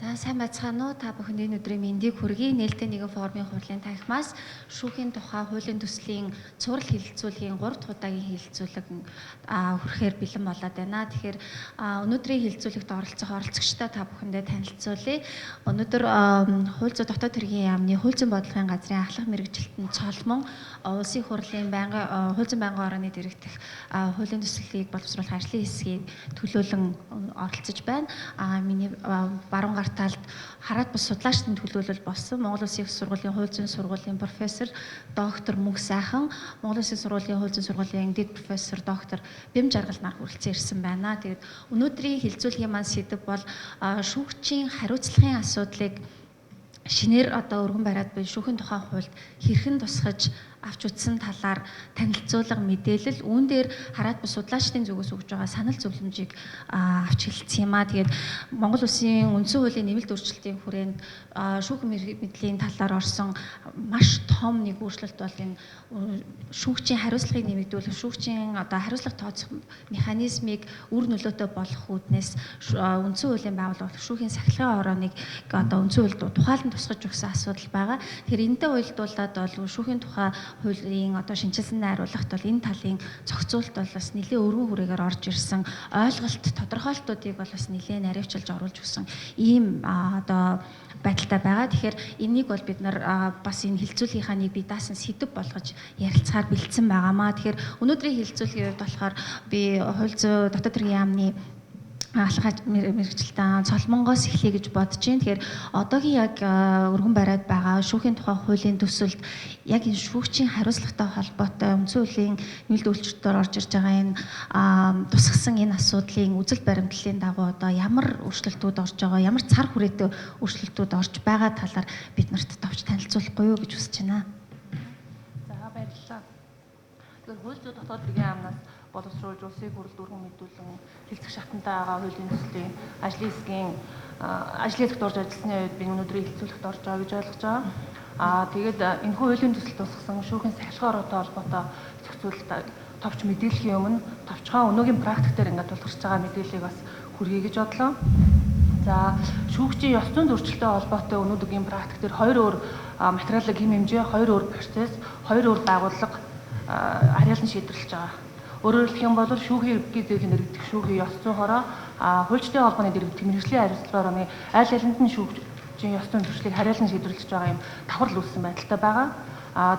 За сайн байцгаана уу? Та бүхэнд энэ өдрийн мэндийг хүргэе. Нээлттэй нэгэн форумын хурлын танхимаас шүүхийн тухай хуулийн төслийн цуврал хэлэлцүүлгийн 3 дахь удаагийн хэлэлцүүлэг хүрэхээр бэлэн болоод байна. Тэгэхээр өнөөдрийн хэлэлцүүлэгт оролцогчдоо та бүхэндээ танилцуулъя. Өнөөдөр хууль зүйн дотоод хэргийн яамны хууль зүйн бодлогын газрын ахлах мэргэжилтэн цолмон улсын хурлын хууль зүйн байнгын орооны дэргэдэх хуулийн төслийг боловсруулах ажлын хэсгийг төлөөлөн оролцож байна. Миний баруун гар талд хараат бус судлаачдын төлөөлөл болсон Монгол Улсын их сургуулийн хууль зүйн сургуулийн профессор доктор Мөнх сайхан, Монгол Улсын сургуулийн хууль зүйн сургуулийн дэд профессор доктор Бэм Жаргал нар хүрэлцэн ирсэн байна. Тэгээд өнөөдрийн хэлэлцүүлгийн маань сэдэв бол шүүгчийн хариуцлагын асуудлыг шинээр өргөн бариад буй шүүхийн тухай хуульд хэрхэн тусгаж авч утсан талаар танилцуулга мэдээлэл үүн дээр хараат бус судлаачдын зүгээс өгж байгаа санал зөвлөмжийг авч хэлсэн юм аа. Тэгээд Монгол Улсын үндсэн хуулийн нэмэлт өөрчлөлтийн хүрээнд шүүх мэдлийн талаар орсон маш том нэг өөрчлөлт бол энэ шүүгчийн хариуцлагыг нэмэгдүүлэх, шүүгчийн хариуцлага тооцох механизмыг үр нөлөөтэй болгох үүднээс үндсэн хуулийн байгууллага шүүхийн сахилгын орооныг үндсэн хуульд тухайлан тусгаж өгсөн асуудал байгаа. Тэгэхээр энэтэй уялдуулаад бол шүүхийн тухай хуулийн шинжилсэн найруулгад бол энэ талын зохицуулт бол бас нэлээд өргөн хүрээгээр орж ирсэн ойлголт тодорхойлтуудыг бол бас нэлээд наривчилж оруулж өгсөн ийм байдалтай байгаа. Тэгэхээр энийг бол бид нар бас энэ хэлэлцүүлгийнхаа нэг бие даасан сэдэв болгож ярилцахаар бэлдсэн байгаамаа. Тэгэхээр өнөөдрийн хэлэлцүүлгийн хувьд болохоор би хууль зүйн дотоод хэргийн яамны ахлах мэргэжилтэн цолмонгоос эхлэе гэж бодож байна. Тэгэхээр одоогийн яг өргөн бариад байгаа шүүхийн тухай хуулийн төсөлд яг энэ шүүгчийн хариуцлагатай холбоотой үндсэн хуулийн нэмэлт өөрчлөлтөөр орж ирж байгаа энэ тусгасан энэ асуудлын үзэл баримтлалын дагуу ямар өөрчлөлтүүд орж байгаа, ямар цар хүрээтэй өөрчлөлтүүд орж байгаа талаар бид нарт товч танилцуулахгүй юу гэж хүсэж байна. За баярлалаа. Тэгэхээр хууль зүйн дотоод хэргийн яамнаас боловсруулж улсын хурлд өргөн мэдүүлэн хэлцэх шатантай байгаа хуулийн төслийн ажлын хэсгийн ажлын хэсэгт орж ажилласны үед би өнөөдрийн хэлэлцүүлэгт орж байгаа гэж ойлгож байгаа. Тэгээд энэ хуулийн төсөлд тусгасан шүүхийн сахилгын ороотой холбоотой зохицуулалт товч мэдээлэхийн өмнө товчхон өнөөгийн практик дээр ингээд тулгарч байгаа мэдээллийг бас хүргэе гэж бодлоо. За шүүгчийн ёс зүйн зөрчилтэй холбоотой өнөөдрийн практик дээр 2 өөр материалын хэм хэмжээ, 2 өөр процесс, 2 өөр байгууллага ариалан шийдвэрлэж байгаа. Өөрөөр хэлэх юм бол шүүхийн ерөнхий зээлийн дэргэдэх шүүхийн ёс зүйн хороо хуульчдын холбооны дэргэдэх мэргэжлийн хариуцлагаар аль алинд нь шүүгчийн ёс зүйн зөрчлийг хариалан шийдвэрлэж байгаа юм давхар үүссэн байдалтай байгаа.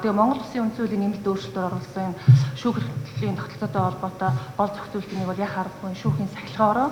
Тэгээ Монгол Улсын үндсэн хуулийн нэмэлт өөрчлөлтөөр оруулсан шүүхийн тогтолцоотой холбоотой гол зохицуултын нэг бол яг харахгүй шүүхийн сахилгын ороо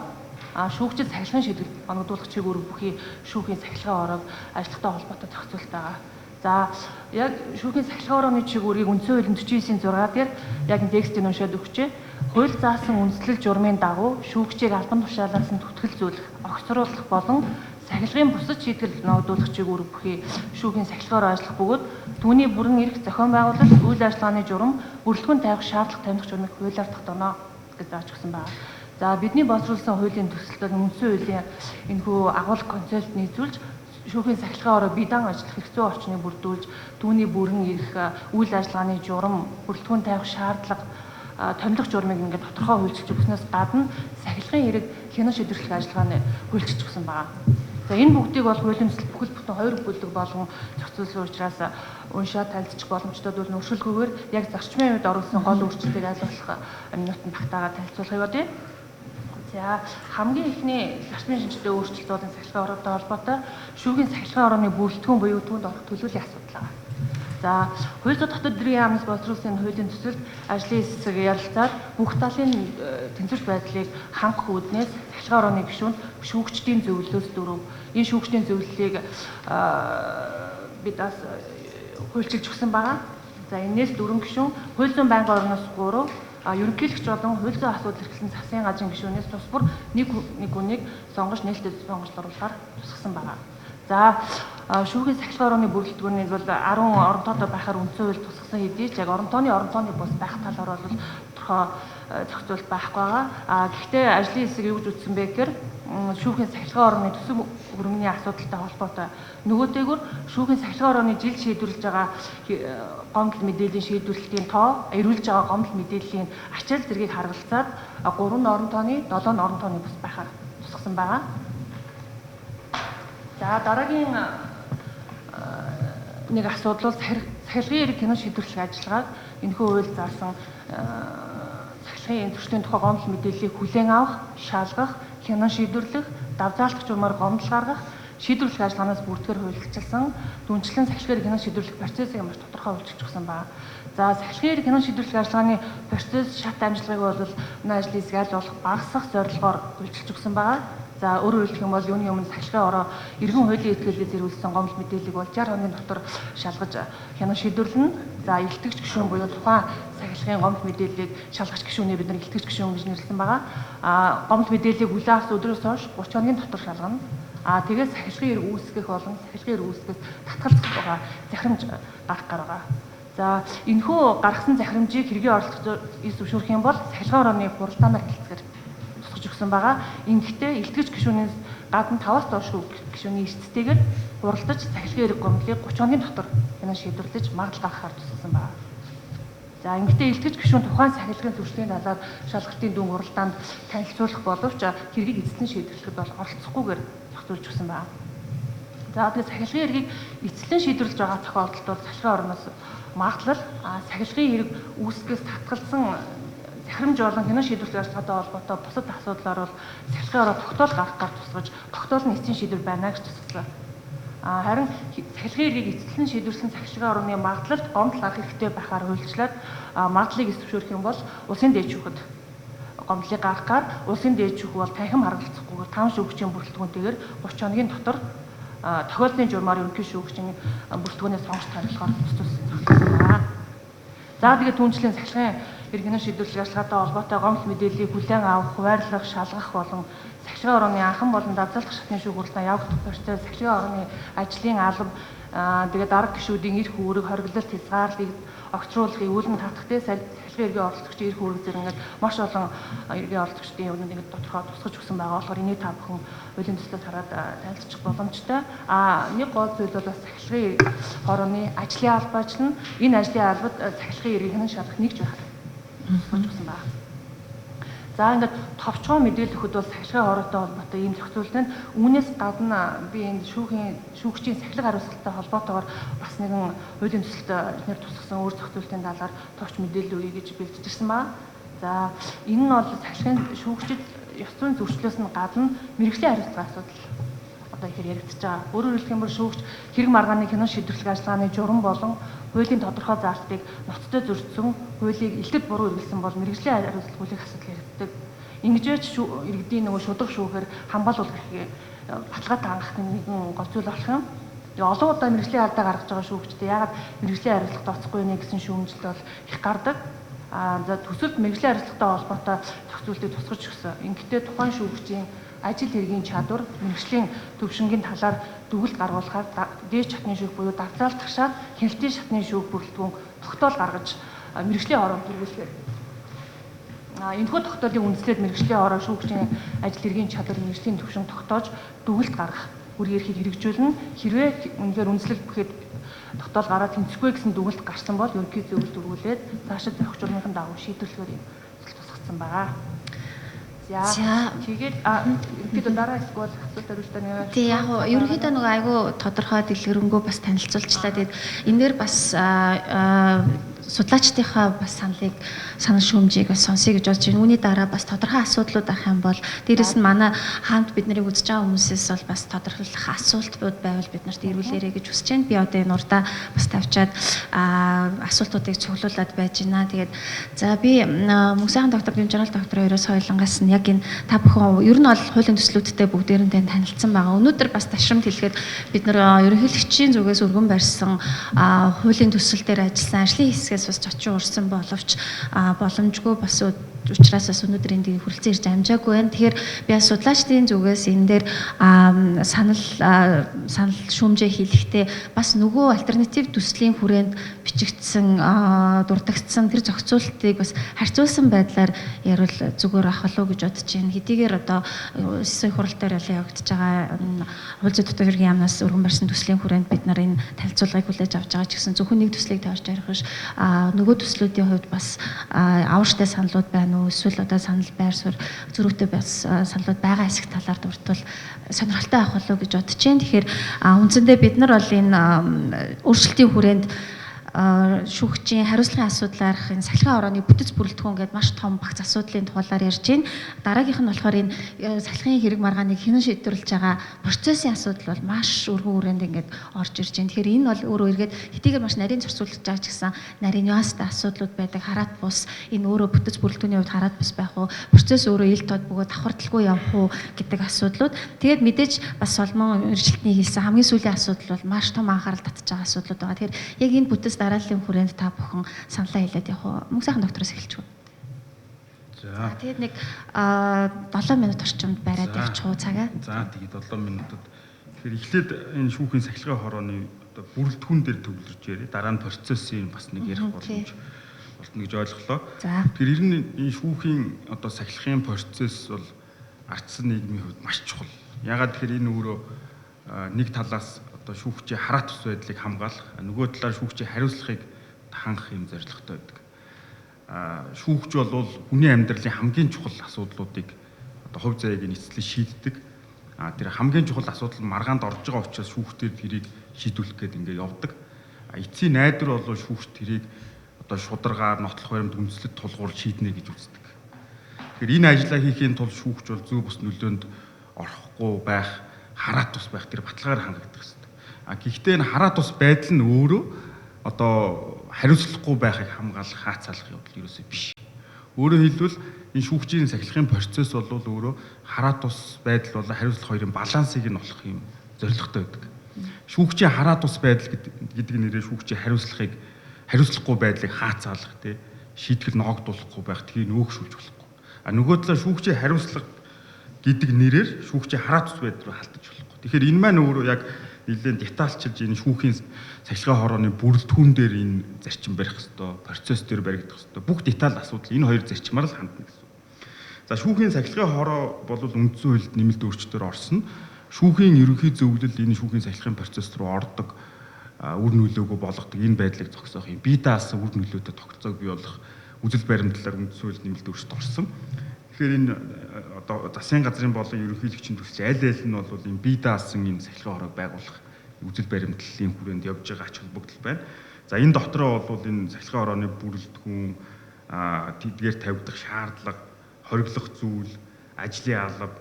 шүүгчид сахилгын шийдвэрт оногдуулах чиг үүрэг бүхий шүүхийн сахилгын ороог ажиллахтай холбоотой зохицуулт байгаа. За яг шүүхийн сахилгын орооны чиг үүргийг үндсэн хуулийн 49-ийн 6 дээр яг энэ текстийг уншаад өгчээ. Хууль заасан үндэслэл журмын дагуу шүүгчийг албан тушаалаас нь түтгэл зүүлэх, огцруулах болон сахилгын бусад шийтгэл ногдуулах чиг үүрэг бүхий шүүхийн сахилгаар ажиллах бөгөөд түүний бүрэн эрх зохион байгуулалт, үйл ажиллагааны журам, бүрэлдэхүүн тавих шаардлага тамхи журмыг хуулиар тогтооно гэж зааж өгсөн байна. За бидний боловсруулсан хуулийн төсөлд үндсэн хуулийн энэхүү агуулга концепт нийцүүлж шүүхийн сахилгын ороо биедан ажиллах хэрэгцээ орчныг бүрдүүлж түүний бүрэн эрх, үйл ажиллагааны журам, бүрэлдэхүүн тавих шаардлага, томилох журмыг ингээд тодорхой хуульчилж өгснөөс гадна сахилгын хэрэг хянан шийдвэрлэх ажиллагааны хуульчилж өгсөн байна. За энэ бүгдийг бол хуулийн төсөл бүхэл бүтэн 2 бүлэг болгон зохицуулсан учраас уншаад танилцчих боломжтой бол өршөлгүйгээр яг зарчмын үед оруулсан гол өөрчлөлтийг ойлгох минутанд багтаагаар танилцуулахыг бодъё. За хамгийн ихний зарчмын шинжилгээ өөрчлөлт бол сахилгын ороотой холбоотой шүүхийн сахилгын орооны бүрэлдэхүүн буюу түүнд орох төлөвлөлийн асуудал байна. За хууль зүйн дотоод хэргийн яамнаас боловсруулсан хуулийн төсөлд ажлын хэсэг ярилцаад бүх талын тэнцвэрт байдлыг хангах үүднээс сахилгын орооны гишүүнд шүүгчдийн зөвлөлөөс дөрөв. Энэ шүүгчдийн зөвлөлийг бид бас хуульчилж өгсөн байгаа. За энээс 4 гишүүн хууль зүйн байнгын орноос 3 ерөнхийлөгч болон хууль зүйн асуудал эрхлэн засгийн газрын гишүүнээс тус бүр нэг хүнийг сонгож нээлттэй сонголт оруулахаар тусгасан байна. За шүүхийн сахилгын орооны бүрэлдэхүүнийг бол 10 орон тоотой байхаар үндсэн хууль тусгасан хэдий ч яг орон тооны бус байх талаар бол тодорхой зохицуулт байхгүй байгаа. Гэхдээ ажлын хэсэг юу гэж үзсэн бэ гэхээр шүүхийн сахилгын орооны төсөв хөрөнгөний асуудалтай холбоотой нөгөөтэйгүр шүүхийн сахилгын орооны жил шийдвэрлэж байгаа гомдол мэдээллийн шийдвэрлэлтийн тоо, эрүүлж байгаа гомдол мэдээллийн ачаал зэргийг харгалзаад 3 орон тооны 7 орон тооны бус байхаар тусгасан байгаа. За дараагийн нэг асуудал бол сахилгын эрэг кино шийдвэрлэх ажиллагааг энэхүү хууль заасан сахилгын зөрчлийн тухай гомдол мэдээллийг хүлээн авах, шалгах, кино шийдвэрлэх, давзаалтч журмаар гомдол гаргах, шийдвэрлэх ажиллагаанаас бүрдгээр хуульчилсан дүнчлэн сахилгын эрэг кино шийдвэрлэх процессыг маш тодорхой үйлчилчихсэн байна. За сахилгын эрэг кино шийдвэрлэх ажиллагааны процесс шат амжилтыг бол энэ ажлын хэсэг аль болох багасгах зорилгоор үйлчилж өгсөн байна. За өөрөөр хэлэх юм бол юуны өмнө сахилгын ороо иргэн хуулийн этгээрлэлд зэрүүлсэн гомдол мэдээллийг бол 60 хоногийн дотор шалгаж хянан шийдвэрлэнэ. За илтгэгч гишүүн буюу тухайн сахилгын гомдол мэдээллийг шалгагч гишүүнээ бид нар илтгэгч гишүүн гэж нэрлэсэн байгаа. Гомдол мэдээллийг хүлээн авсан өдрөөс хойш 30 хоногийн дотор шалгана. Тэгээд сахилгын эрэг үүсгэх болон сахилгын эрэг үүсгэхээс татгалзах байгаа захирамж гарах байгаа. За энэхүү гаргасан захирамжийг хэргийн оролцогчдод зөвшөөрөх юм бол сахилгын орооны хуралдаанаар хэлцгээр тусгаж өгсөн байгаа. Ингэхдээ илтгэгч гишүүнээс гадна 5-аас доош гишүүний эрсдэлтэйгээр хуралдаж сахилгын эрэг гомдлыг 30 хоногийн дотор хянан шийдвэрлэж магадлал гаргахаар тусгасан байна. За ингэхдээ илтгэгч гишүүн тухайн сахилгын зөрчлийн талаар шалгалтын дүн хуралдаанд танилцуулах боловч хэргийг эзэслэн шийдвэрлэхэд бол оролцохгүйгээр зохицуулж өгсөн байна. За тэгээд сахилгын эргийг эзэслэн шийдвэрлэж байгаа тохиолдолд бол сахилгын орноос магадлал сахилгын эрэг үүсгэхээс татгалзсан захирамж болон кино шийдвэрлэх ажиллагаатай холбоотой бусад асуудлаар бол сахилгын ороо тогтоол гаргахаар тусгаж тогтоолын эцсийн шийдвэр байна гэж тусгасан. Харин сахилгын эргийг эзэслэн шийдвэрлсэн сахилгын орны магадлалд гомдол гарах хэрэгтэй байхаар хуульчлаад магадлалыг зөвшөөрөх юм бол улсын дээд шүүхэд гомдлыг гаргахаар улсын дээд шүүх бол танхим харгалзахгүйгээр 5 шүүгчийн бүрэлдэхүүнтэйгээр 30 хоногийн дотор тохиолдлын журмаар ерөнхий шүүгчийн бүрэлдэхүүнээс сонгож тариулахаар тусалсан байна. За тэгээд түүнчлэн сахилгын эрэг кино шийдвэрлэх ажиллагаатай холбоотой гомдол мэдээллийг хүлээн авах, хуваарлах, шалгах болон сахилгын орооны анхан болон давзаалдах шатны шүүх хурлаа явагдах процесс сахилгын орооны ажлын алба тэгээд дарга гишүүдийн эрх үүрэг, хориглолт, хязгаарлалыг огцруулахыг үүлэн татахтай сахилгын эргийн оролцогчдын эрх үүрэг зэрэг ингээд маш олон эргийн оролцогчдын юмнууд ингээд тодорхой тусгаж өгсөн байгаа болохоор энийг та бүхэн хуулийн төслөөс хараад танилцчих боломжтой. Нэг гол зүйл бол бас сахилгын орооны ажлын албаачлан энэ ажлын албад сахилгын эргийг хянан шалгах нэгж байхад тусгаж өгсөн байна. За ингээд товчхон мэдээлэл өгөхөд бол сахилгын ороотой холбоотой ийм зохицуултанд үүнээс гадна би энэ шүүгчийн сахилга хариуцлагатай холбоотойгоор бас нэгэн хуулийн төсөлд эдгээр тусгасан өөр зохицуултын талаар товч мэдээлэл өгье гэж бэлтгэжсэн байна. За энэ нь бол сахилгын шүүгчид ёс зүйн зөрчлөөс нь гадна мэргэжлийн хариуцлага асуудал одоо ихээр яригдчихэж байгаа. Өөрөөр хэлэх юм бол шүүгч хэрэг маргааны кино шийдвэрлэх ажиллагааны журам болон хуулийн тодорхой заалтыг ноцтой зөрчсөн, хуулийг илтэд буруу хэрэглэсэн бол мэргэжлийн хариуцлага хүлээх асуудал яригддаг. Ингэжээч иргэдийн нөгөө шударга шүүхээр хамгаалуулах гэхээ баталгаатай хангах нэгэн гол зүйл болох юм. Олон удаа мэргэжлийн алдаа гаргаж байгаа шүүгчдээ яагаад мэргэжлийн хариуцлагад оцохгүй нэ гэсэн шүүмжлэл бол их гардаг. За төсөлд мэргэжлийн хариуцлагатай холбоотой зохицуултыг тусгаж өгсөн. Ингэхдээ тухайн шүүгчийн ажил хэргийн чадвар, мэргэжлийн төвшингийн талаар дүгнэлт гаргуулахаар дээд шатны шүүх буюу давзаалт тагшаад хяналтын шатны шүүх бүрэлдэхүүн тогтоол гаргаж мэргэжлийн ороонд түргүүлэхээр энэхүү тогтоолын үндслээд мэргэжлийн ороо шүүгчийн ажил хэргийн чадвар, мэргэжлийн төвшин тогтоож дүгнэлт гаргах үр эрхийг хэрэгжүүлнэ. Хэрвээ үнэхээр үндслэл бүхэд тогтоол гараад тэнцэхгүй гэсэн дүгнэлт гарсан бол ерөнхий зөвлөлд дөрвүүлээд цаашид зохих журмын дагуу шийдвэрлэхээр тусгацсан байгаа. За тэгээд ерөнхийдөө дараа эсвэл асуулт хариултаа нэр. Тий яг нь ерөнхийдөө нөгөө айгүй тодорхой дэлгэрэнгүй бас танилцуулчлаа. Тэгээд энэ дээр бас судлаачдынхаа бас санал шүүмжийг бас сонсъё гэж бодож байна. Үүний дараа бас тодорхой асуудлууд авах юм бол дээрэс нь манай хаант бид нарыг үзэж байгаа хүмүүсээс бол бас тодорхойлох асуултууд байвал бид нарт ирүүлээрэй гэж хүсэж байна. Би одоо энэ урдаа бас тавьчаад асуултуудыг цуглуулад байж байна. Тэгээд за би мөнх сайхан доктор Бямжрал доктор хоёроос хойлонгаас нь яг энэ та бүхэн ер нь бол хуулийн төслүүдтэй бүгдээрээ танилцсан байгаа. Өнөөдөр бас ташрамт хэлэхэд бид нар ерөнхийлөгчийн зүгээс өргөн барьсан хуулийн төсөл дээр ажилласан ажлын хэсгээс бас зочин урсан боловч боломжгүй бас учраас бас өнөөдөр энд хүрэлцэн ирж амжаагүй байна. Тэгэхээр би бас судлаачдын зүгээс энэ дээр санал шүүмжээ хийлэхдээ бас нөгөө альтернатив төслийн хүрээнд бичигдсэн дурддагдсан тэр зохицуултыг бас харьцуулсан байдлаар ярил зүгээр ах болов гэж бодож байна. Хэдийгээр одоо эсрэг хурал дээр явагдаж байгаа хууль зүйн дотоод хэргийн яамнаас өргөн барьсан төслийн хүрээнд бид нар энэ танилцуулгыг хүлээж авч байгаа ч гэсэн зөвхөн нэг төслийг тавьж ярих биш нөгөө төслүүдийн хувьд бас аварштай саналуд байна. байна уу? Эсвэл одоо санал байр суурь зөрүүтэй бас саналуд байгаа хэсэг талаар дурдвал сонирхолтой авах болов уу гэж бодож байна. Тэгэхээр үндсэндээ бид нар бол энэ өөрчлөлтийн хүрээнд шүүгчийн хариуцлагын асуудлаарх энэ сахилгын хорооны бүтэц бүрэлдэхүүн гэдэг маш том багц асуудлын тухайлаар ярьж байна. Дараагийнх нь болохоор энэ сахилгын хэрэг маргааныг хинэн шийдвэрлэж байгаа процессын асуудал бол маш өргөн хүрээнд ингээд орж ирж байна. Тэгэхээр энэ бол өөрөө эргээд хэдийгээр маш нарийн зөрчилж байгаа ч гэсэн нарийн нюанстай асуудлууд байдаг. Хараат бус энэ өөрөө бүтэц бүрэлдэхүүний хувьд хараат бус байх уу? Процесс өөрөө ил тод бөгөөд давхардалгүй явах уу гэдэг асуудлууд. Тэгээд мэдээж бас Соломон эржилтний хийсэн хамгийн сүүлийн асуудал бол маш том анхаарал татж байгаа асуудлууд байгаа. Тэгэхээр яг энэ бүтэц дарааллын хүрээнд та бүхэн саналаа хэлээд явах уу? Мөнх сайхан доктороос эхэлчих үү? За тэгээд нэг 7 минут орчимд бариад явчих уу цагаа? За тэгээд 7 минутад. Тэгэхээр эхлээд энэ шүүхийн сахилгын хорооны одоо бүрэлдэхүүн дээр төвлөрж ярив. Дараа нь процессын бас нэг ярих боломж болно гэж ойлголоо. Тэгэхээр ер нь энэ шүүхийн одоо сахилгын процесс бол ардсан нийгмийн хувьд маш чухал. Ягаад тэгэхээр энэ өөрөө нэг талаас одоо шүүгчийн хараат ус байдлыг хамгаалах, нөгөө талаар шүүгчийн хариуцлагыг хангах юм зорилготой байдаг. Шүүгч бол хүний амьдралын хамгийн чухал асуудлуудыг одоо хувь заяагийн эцэслэн шийддэг. Тэр хамгийн чухал асуудал маргаанд орж байгаа учраас шүүгчдэр тэрийг шийдвэрлэх гээд ингээд явдаг. Эцсийн найдвар бол шүүгч тэрийг одоо шударгаар, нотлох баримт үндэслэлд тулгуур шийднэ гэж үздэг. Тэгэхээр энэ ажлаа хийхийн тулд шүүгч бол зөв бус нөлөөнд орохгүй байх, хараат ус байх тэр баталгаар хангагдах хэрэгтэй. Гэхдээ энэ хараат ус байдал нь өөрөө одоо хариуцлахгүй байхыг хамгаалах хаацаалах явдал ерөөсөө биш. Өөрөөр хэлбэл энэ шүүгчийн сахилгын процесс бол өөрөө хараат ус байдал болон хариуцлах хоёрын балансыг нь олох юм зорилготой байдаг. Шүүгчийн хараат ус байдал гэдэг нэрээр шүүгчийн хариуцлахгүй байдлыг хаацаалах тий шийтгэл ноогдуулахгүй байх тгийг өөгшүүлж болохгүй. Нөгөө талаар шүүгчийн хариуцлага гэдэг нэрээр шүүгчийн хараат ус байдал руу халтаж болохгүй. Тэгэхээр энэ маань өөрөө яг нэлээд детальчилж энэ шүүхийн сахилгын хорооны бүрэлдэхүүн дээр энэ зарчим барих хэвээр, процесс дээр баригдах хэвээр бүх деталь асуудал энэ хоёр зарчмаар л хандна гэсэн. За шүүхийн сахилгын хороо бол үндсэн хуульд нэмэлт өөрчлөлтөөр орсон. Шүүхийн ерөнхий зөвлөл энэ шүүхийн сахилгын процесс руу ордог, үр нөлөөгөө болгодог энэ байдлыг зогсоох юм. Бие даасан үр нөлөөтэй тогтолцоог бий болгох үзэл баримтлалаар үндсэн хуульд нэмэлт өөрчлөлт орсон. Тэгэхээр энэ одоо засгийн газрын болон ерөнхийлөгчийн төсөл аль аль нь бол энэ бие даасан энэ сахилгын хороог байгуулах үзэл баримтлалын хүрээнд явж байгаа ач холбогдол байна. За энэ дотроо бол энэ сахилгын хорооны бүрэлдэхүүн, тэдгээр тавигдах шаардлага, хориглох зүйл, ажлын алба,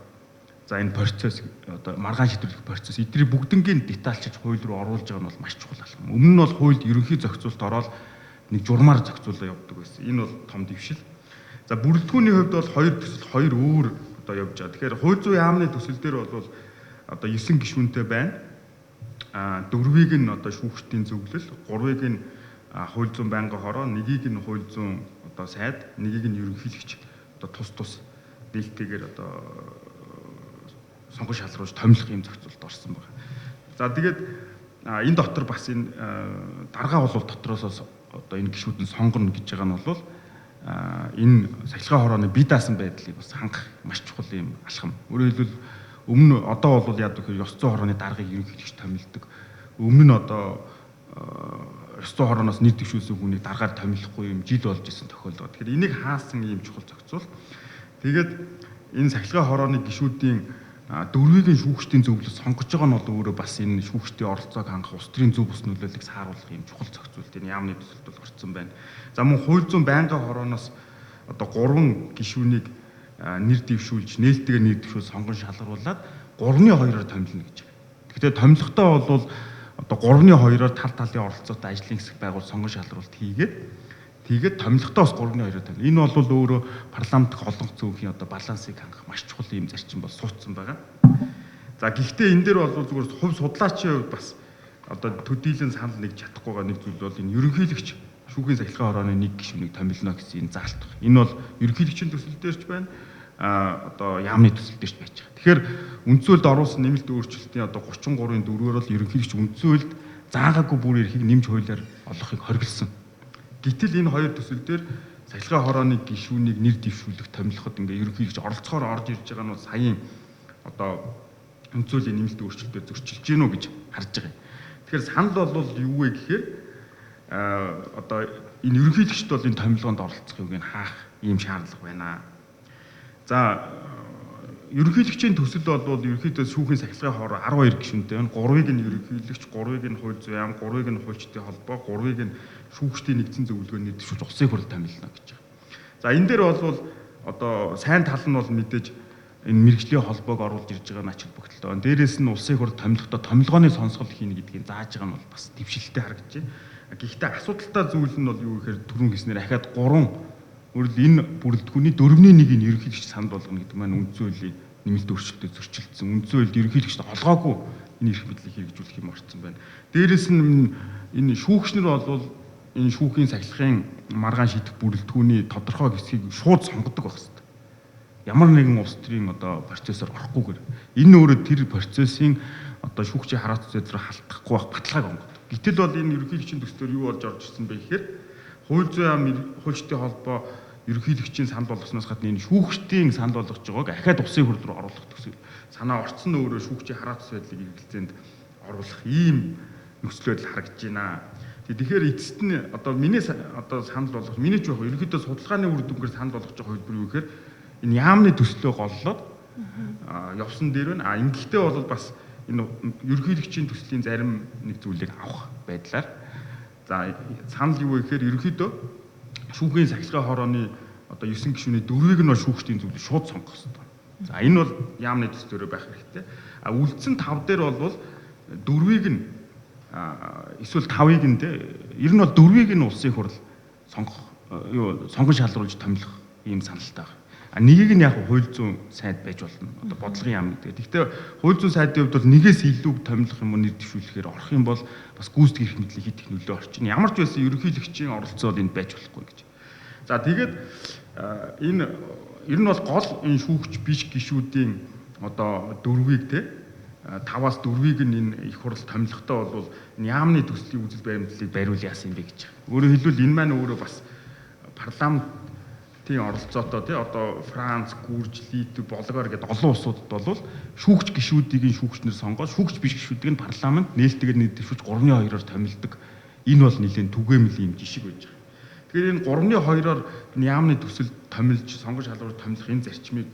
за энэ процесс одоо маргаан шийдвэрлэх процесс эдгээр бүгднгийн детальчилж хууль руу оруулж байгаа нь бол маш чухал алхам. Өмнө нь бол хуульд ерөнхий зохицуулт ороод нэг журмаар зохицуулаад явдаг байсан. Энэ бол том дэвшил. За бүрэлдэхүүний хувьд бол хоёр төсөл, хоёр өөр одоо явж байгаа. Тэгэхээр хууль зүйн яамны төсөл дээр бол одоо 9 гишүүнтэй байна. 4-ийг нь одоо шүүгчдийн зөвлөл, 3-ыг нь хууль зүйн байнгын хороо, 1-ийг нь хууль зүйн одоо сайд, 1-ийг нь ерөнхийлөгч одоо тус нээлттэйгээр одоо сонгон шалруулж томилох юм зохицуулт орсон байна. За тэгээд энэ дотор бас энэ даргаа бол дотроос одоо энэ гишүүд нь сонгоно гэж байгаа нь бол энэ сахилгын хорооны бие даасан байдлыг бас хангах маш чухал юм алхам. Өөрөөр хэлбэл өмнө одоо бол яадаг вэ? Ёс зүйн хорооны даргаыг ерөнхийлөгч томилдог. Өмнө нь одоо ёс зүйн хорооноос нэр дэвшүүлсэн хүнийг даргаар томилохгүй юм жил болж исэн тохиолдол. Тэгэхээр энийг хаасан ийм чухал зохицуул. Тэгээд энэ сахилгын хорооны гишүүдийн 4-ийн шүүгчдийн зөвлөлд сонгож байгаа нь бол өөрөө бас энэ шүүгчдийн оролцоог хангах, улс төрийн зөв бус нөлөөллийг сааруулах юм чухал зохицуулт энэ яамны төсөлд бол орцсон байна. За мөн хууль зүйн байнгын хорооноос одоо 3 гишүүнийг нэр дэвшүүлж, нээлттэйгээр нэр дэвшүүл сонгон шалгаруулад 3-2-оор томилно гэж. Гэхдээ томилохдоо бол одоо 3-2-оор тал талын оролцоотой ажлын хэсэг байгуул сонгон шалгаруулалт тэгээд томилохдоо бас 3-2-оор томилно. Энэ бол өөрөө парламентын олон зөөнхийн одоо балансыг хангах маш чухал юм зарчим бол суудсан байгаа. За гэхдээ энэ дээр бол зүгээр хувь судлаачийн хувьд бас одоо төдийлөн санал нэгж чадахгүйгаа нэг зүйл бол энэ ерөнхийлөгч шүүхийн сахилгын хорооны нэг гишүүнийг томилно гэсэн энэ заалт байна. Энэ бол ерөнхийлөгчийн төсөл дээрч байна. Одоо яамны төсөл дээрч байж байгаа. Тэгэхээр үндсэн хуульд оруулсан нэмэлт өөрчлөлтийн одоо 33-ын 4-өөр бол ерөнхийлөгч үндсэн хуульд заагаагүй бүр эрхийг нэмж хуулиар олохыг хориглосон. Гэтэл энэ хоёр төсөл дээр сахилгын хорооны гишүүнийг нэр дэвшүүлэх томилоход ингээ ерөнхийлөгч оролцохоор орж ирж байгаа нь саяын одоо үндсэн хуулийн нэмэлт өөрчлөлтөөр зөрчилж гинөө гэж харж байгаа юм. Тэгэхээр санал бол юу вэ гэхээр одоо энэ ерөнхийлөгчд бол энэ томилгоонд оролцох юуг нь хаах ийм шаардлага байна. За ерөнхийлөгчийн төсөл бол ерөнхийдөө шүүхийн сахилгын хоороо 12 гишүүнтэй байна. 3-ыг нь ерөнхийлөгч, 3-ыг нь хууль зүйн яам, 3-ыг нь хуульчдын холбоо, 3-ыг нь шүүгчдийн нэгдсэн зөвлөгөөний дэвшүүлж улсын хурал томилно гэж байна. За энэ дээр бол одоо сайн тал нь бол мэдээж энэ мэрэгжлийн холбоог оруулж ирж байгаа нь ач холбогдолтой байна. Дээрээс нь улсын хурал томилохдоо томилгооны сонсгол хийнэ гэдгийг зааж байгаа нь бол бас дэвшилттэй харагдаж байна. Гэхдээ асуудалтай зүйл нь бол юу гэхээр түрүүн хэлснээр ахаад 3 өөрөлд энэ бүрэлдэхүүний 4/1-ийг ерөнхийлөгч санал болгоно гэдэг маань үндсэн хуулийн нэмэлт өөрчлөлтөд зөрчилдсөн. Үндсэн хуульд ерөнхийлөгчд олгоогүй энэ эрх мэдлийг хэрэгжүүлэх юм орцсон байна. Дээрээс нь энэ шүүгчнэр бол энэ шүүхийн сахилгын маргаан шийдэх бүрэлдэхүүний тодорхой хэсгийг шууд сонгодог байх хэрэгтэй. Ямар нэгэн улс төрийн одоо процессор орохгүйгээр энэ өөрөө тэр процессын одоо шүүгчийн хараат үзэл рүү халтахгүй байх баталгааг онгодог. Гэтэл бол энэ ерөнхийлөгчийн төслөөр юу болж орж ирсэн бэ гэхээр хууль зүйн яам, хуульчдын холбоо ерөнхийлөгчийн санал болгосноос гадна энэ шүүгчдийн санал болгож байгааг ахаад улсын хурал руу оруулах төсөв. Санаа орцсон өөрөө шүүгчийн хараат байдлыг эргэлзээнд оруулах ийм нөхцөл байдал харагдаж байна. Тэгэхээр эцэст нь одоо миний одоо санал болгох, миний ч яг ерөнхийдөө судалгааны үр дүнгээр санал болгож байгаа хэлбэр юу гэхээр энэ яамны төслөө голлоод явсан дээр байна. Ингэхдээ бол бас энэ ерөнхийлөгчийн төслийн зарим нэг зүйлийг авах байдлаар за санал юу вэ гэхээр ерөнхийдөө шүүхийн сахилгын хорооны одоо 9 гишүүний 4-ийг нь шүүгчдийн зөвлөлд шууд сонгох хэрэгтэй. За энэ бол яамны төслөөрөө байх хэрэгтэй. Үлдсэн 5 дээр бол 4-ийг нь эсвэл 5-ыг нь ер нь бол 4-ийг нь улсын хурал сонгох сонгон шалруулж томилох ийм саналтай байна. Нэгийг нь яг хууль зүйн сайд байж болно. Одоо бодлогын яам гэдэг. Гэхдээ хууль зүйн сайдын хувьд бол нэгээс илүү томилох юм уу нэр дэвшүүлэхээр орох юм бол бас гүйцэтгэх эрх мэдлийг хэд их нөлөө орчин. Ямар ч байсан ерөнхийлөгчийн оролцоо бол энд байж болохгүй гэж. За тэгээд энэ ер нь бол гол энэ шүүгч биш гишүүдийн одоо 4-ийг 5-аас 4-ийг нь энэ их хурал томилохдоо бол энэ яамны төслийн үзэл баримтлалыг байруул яасан юм бэ гэж. Өөрөөр хэлбэл энэ маань өөрөө бас парламентын оролцоотой одоо Франц, Гүрж, Литв, Болгар гэдэг олон улсуудад бол шүүгч гишүүдийн шүүгчнэр сонгоод шүүгч биш гишүүдийг нь парламент нээлттэйгээр нийлдэвшүүлж 3/2-оор томилдог. Энэ бол нэлээд түгээмэл юм жишг байж байгаа. Тэгэхээр энэ 3/2-оор яамны төсөл томилж сонгон шалгуулж томилох энэ зарчмыг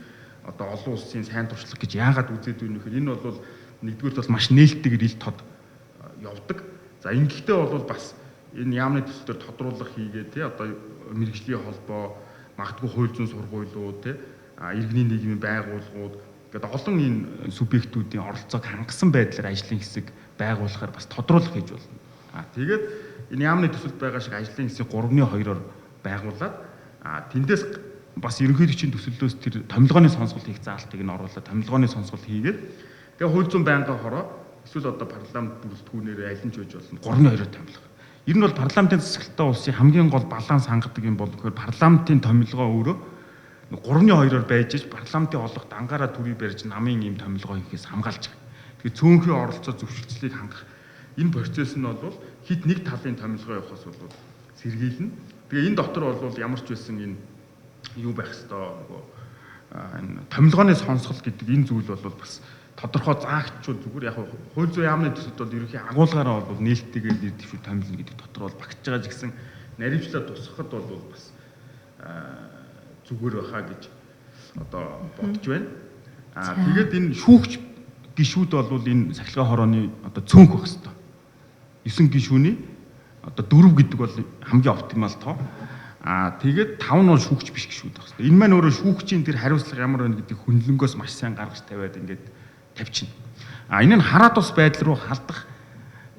одоо олон улсын сайн туршлага гэж яагаад үзээд байна вэ гэхээр энэ бол нэгдүгээр бол маш нээлттэйгээр ил тод явдаг. За ингэхдээ бол бас энэ яамны төсөл дээр тодруулах хийгээ одоо мэрэгжлийн холбоо, магадгүй хууль зүйн сургуулиуд иргэний нийгмийн байгууллагууд гэдэг олон энэ субъектүүдийн оролцоог хангасан байдлаар ажлын хэсэг байгуулахаар бас тодруулах гэж болно. Тэгээд энэ яамны төсөлд байгаа шиг ажлын хэсгийг 3/2-оор байгуулад тэндээс бас ерөнхийлөгчийн төсөллөөс тэр томилгооны сонсгол хийх заалтыг нь оруулаад томилгооны сонсгол хийгээд тэгээ хууль зүйн байнгын хороо эсвэл одоо парламент бүрэлдэхүүнээр аль нь ч байж болно 3/2-оор томилох. Ер нь бол парламентын засаглалттай улсын хамгийн гол баланс хангадаг юм бол гэхээр парламентын томилгоо өөрөө 3/2-оор байж иж парламентын олох дангаараа төрийг барьж намын ийм томилгоо хийхээс хамгаалж байгаа. Тэгэхээр цөөнхийн оролцоо зөвшөлтслийг хангах энэ процесс нь бол хит нэг талын томилгоо явахаас бол сэргийлнэ. Тэгээ энэ дотор бол ямар ч байсан энэ юу байх ёстой нөгөө энэ томилгооны сонсгол гэдэг энэ зүйл бол бас тодорхой заагччул зүгээр яг хууль зүйн яамны төсөлд бол ерөнхий агуулгаараа бол нээлттэйгээр нэр дэвшүүл томилно гэдэг дотор бол багтж байгаа ч гэсэн наривчлаа тусахад бол бас зүгээр байхаа гэж одоо бодож байна. Тэгээд энэ шүүгч гишүүд бол энэ сахилгын хорооны одоо цөөнх байх ёстой. 9 гишүүний одоо 4 гэдэг бол хамгийн оптимал тоо. Тэгээд 5 нь бол шүүгч биш гишүүд байх ёстой. Энэ маань өөрөө шүүгчийн тэр хариуцлага ямар байна гэдэг хүнлэнгөөс маш сайн гаргаж тавиад ингээд тавьчихна. Энэ нь хараат ус байдал руу халдах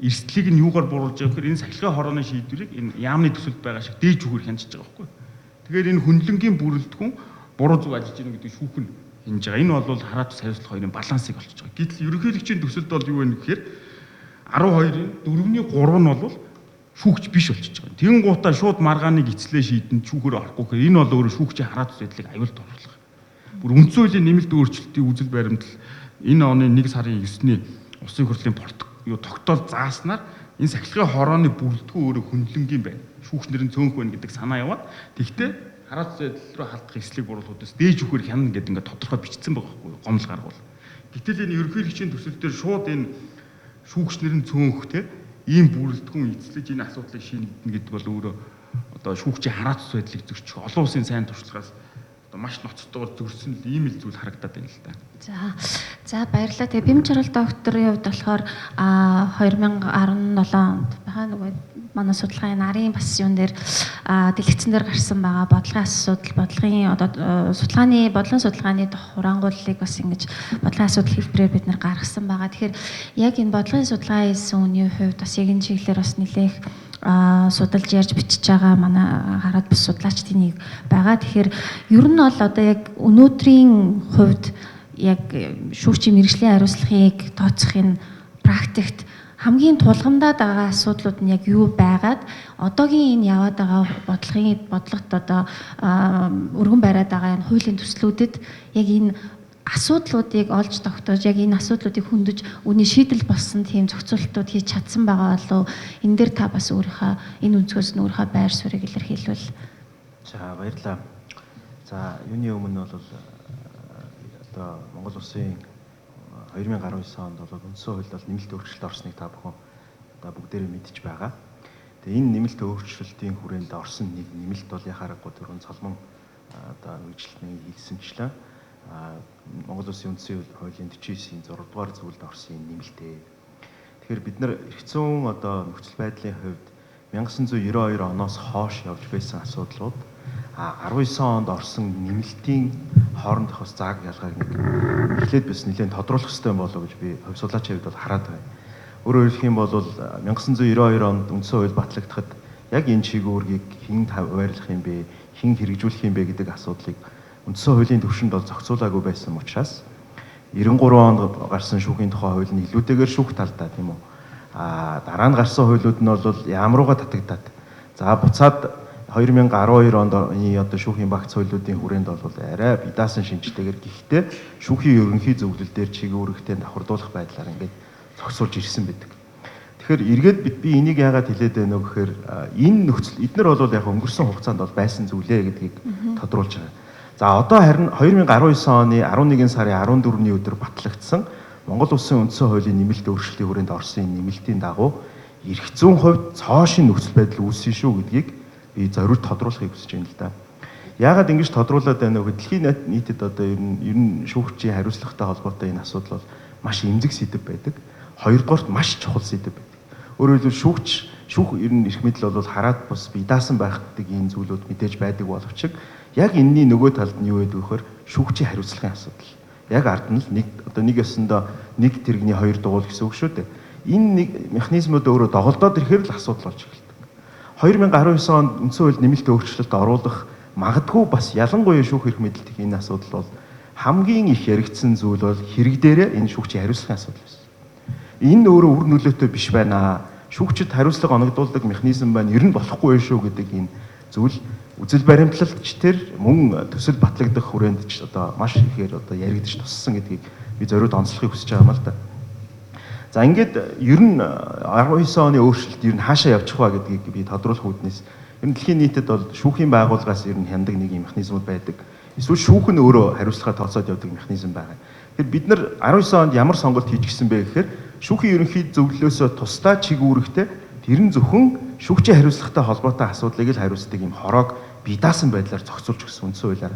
эрсдлийг нь юугаар буруулж байгаа гэхээр энэ сахилгын хорооны шийдвэрийг энэ яамны төсөлд байгаа шиг дээж өгөхөр хянаж байгаа байхгүй. Тэгэхээр энэ хүнлэнгийн бүрэлдэхүүн буруу зүг ажиллаж байна гэдэг шүүх нь хянаж байгаа. Энэ бол хараат ус хариуцлага хоёрын балансыг олчж байгаа. Гэтэл ерөнхийлөгчийн төсөлд бол юу вэ гэхээр 12-ын 4-ний 3 нь бол шүүгч биш болчихж байгаа. Тэгэн гутаа шууд маргааныг эцлээ шийдэн шүүхөр орохгүй гэхээр энэ бол өөрөө шүүгчийн хараат ус байдлыг аюулт оруулах. Бүр үндсэн хуулийн нэмэлт өөрчлөлтийн үзэл баримтлал энэ оны 1 сарын 9-ний улсын хурлын тогтоол зааснаар энэ сахилгын хорооны бүрэлдэхүүн өөрөө хүнлэнгийн байна. Шүүгчнэрийн цөөнх байна гэдэг санаа яваад тэгтээ хараат байдал руу халдах эслийг буруулахудаас дээж өгөхөр хянана гэдэг ингээд тодорхой бичсэн байгаа байхгүй гомл гаргуул. Гэтэл энэ ерөнхийлөгчийн төсөл дээр шууд энэ шүүгчнэрийн цөөнх ийм бүрэлдэхүүн эзлэж энэ асуудлыг шийднэ гэдэг бол өөрөө одоо шүүгчийн хараат ус байдлыг зөрчих, олон улсын сайн туршлагаас одоо маш ноцтойгоор зөрсөн л ийм л зүйл харагдаад байна л да. За баярлалаа. Тэгээ бэм чарал докторийн хувьд болохоор 2017 онд баха нөгөө манай судалгааны нарын бас юун дээр дэлгэцэн дээр гарсан байгаа бодлогын асуудал, бодлогын судалгааны хурангууллыг бас ингэж бодлогын асуудал хэлбэрээр бид нар гаргасан байгаа. Тэгэхээр яг энэ бодлогын судалгаа хийсэн үний хувьд бас яг энэ чиглэлээр бас нэлээх судалж ярьж бичиж байгаа манай хараад бас судлаачдын нэг байгаа. Тэгэхээр ер нь бол одоо яг өнөөдрийн хувьд яг шүүгчийн мэргэжлийн хариуцлагыг тооцохын практикт хамгийн тулгамдаад байгаа асуудлууд нь яг юу байгаад одоогийн энэ яваад байгаа бодлогот одоо өргөн бариад байгаа энэ хуулийн төслүүдэд яг энэ асуудлуудыг олж тогтоож яг энэ асуудлуудыг хөндөж үүний шийдэл болсон тийм зохицуултууд хийж чадсан байгаа болов энэ дээр та бас өөрийнхөө энэ өнцгөөс нь өөрийнхөө байр суурийг илэрхийлвэл. За баярлалаа. За юуны өмнө бол одоо Монгол Улсын 2019 онд бол үндсэн хуульд бол нэмэлт өөрчлөлт орсныг та бүхэн одоо бүгдээрээ мэдж байгаа. Тэгээ энэ нэмэлт өөрчлөлтийн хүрээнд орсон нэг нэмэлт бол яхаарахгүй түрүүн цолмон одоо үйлчлэлний хийсэнчлээ. Монгол Улсын үндсэн хуулийн 49-ийн 6 дугаар зүйлд орсон нэмэлтээ. Тэгэхээр бид нар эрх зүйн одоо нөхцөл байдлын хувьд 1992 оноос хойш явж байсан асуудлууд 19 онд орсон нэмэлтийн хоорондох бас зааг ялгааг нэг эхлээд бас нэлээд тодруулах хэрэгтэй болов гэж би хувь судлаачийн хувьд бол хараад байна. Өөрөөр хэлэх юм бол 1992 онд үндсэн хууль батлагдахад яг энэ чиглэлийг хэн хуваарлах юм бэ, хэн хэрэгжүүлэх юм бэ гэдэг асуудлыг үндсэн хуулийн төвшөнд бол зохицуулаагүй байсан учраас 93 онд гарсан шүүхийн тухай хууль нь илүүтэйгээр шүүх талдаа тийм үү. Дараа нь гарсан хуулиуд нь бол яамрууга татагдаад за буцаад 2012 онд одоо шүүхийн багц хуулиудын хүрээнд бол арай бидаасан шинжтэйгээр гэхдээ шүүхийн ерөнхий зөвлөл дээр чиглүүлэгтэй давхардуулах байдлаар ингээд зохицуулж ирсэн байдаг. Тэгэхээр эргээд би энийг яагаад хэлээд байна вэ гэхээр энэ нөхцөл эднэр бол яг өнгөрсөн хугацаанд бол байсан зүйлээ гэдгийг тодруулж байгаа. За одоо харин 2019 оны 11 сарын 14-ний өдөр батлагдсан Монгол Улсын үндсэн хуулийн нэмэлт өөрчлөлтийн хүрээнд орсон нэмэлтийн дагуу эрх зүйн хувьд цоошин нөхцөл байдал үүссэн шүү гэдгийг би зориуд тодруулахыг хүсэж байна л да. Яагаад ингэж тодруулаад байна вэ? Дэлхийн нийтэд одоо ер нь шүүгчийн хариуцлагатай холбоотой энэ асуудал бол маш эмзэг сэдэв байдаг. Хоёрдугаарт маш чухал сэдэв байдаг. Өөрөөр хэлбэл шүүх ер нь эрх мэдэл бол хараад бас би даасан байх гэдэг энэ зүйлүүд мэдээж байдаг боловч яг энэний нөгөө талд нь юу байдаг вэ гэхээр шүүгчийн хариуцлагын асуудал. Яг ард нь л нэг ясандаа нэг тэрэгний хоёр дугуйл гэсэн үг шүү дээ. Энэ нэг механизмууд өөрөө доголдоод ирэхээр л асуудал болж эхэлдэг. 2019 онд үндсэн хуульд нэмэлт өөрчлөлт оруулах магадгүй бас ялангуяа шүүх эрх мэдэлтийн энэ асуудал бол хамгийн их яригдсан зүйл бол хэрэг дээрээ энэ шүүгчийн хариуцлагын асуудал байсан. Энэ өөрөө үр нөлөөтэй биш байна. Шүүгчид хариуцлага оногдуулдаг механизм байна. Ер нь болохгүй байх шүү гэдэг энэ зүйл үзэл баримтлагч тэр мөн төсөл батлагдах хүрээнд ч одоо маш ихээр одоо яригдж туссан гэдгийг би зориуд онцлохыг хүсэж байгаа юм л да. За ингээд ер нь 19 оны өөрчлөлт ер нь хаашаа явчих вэ гэдгийг би тодруулах үүднээс ер нь дэлхийн нийтэд бол шүүхийн байгууллагаас ер нь хяндаг нэг юм механизмуд байдаг. Эсвэл шүүх нь өөрөө хариуцлага тооцоод явдаг механизм байгаа. Тэгэхээр бид нар 19 онд ямар сонголт хийчихсэн бэ гэхээр шүүхийн ерөнхий зөвлөлөөсөө тусдаа чиг үүрэгтэй тэр нь зөвхөн шүүгчийн хариуцлагатай холбоотой асуудлыг л хариуцдаг юм хороог бие даасан байдлаар зохицуулж өгсөн үндсэн хуулиар.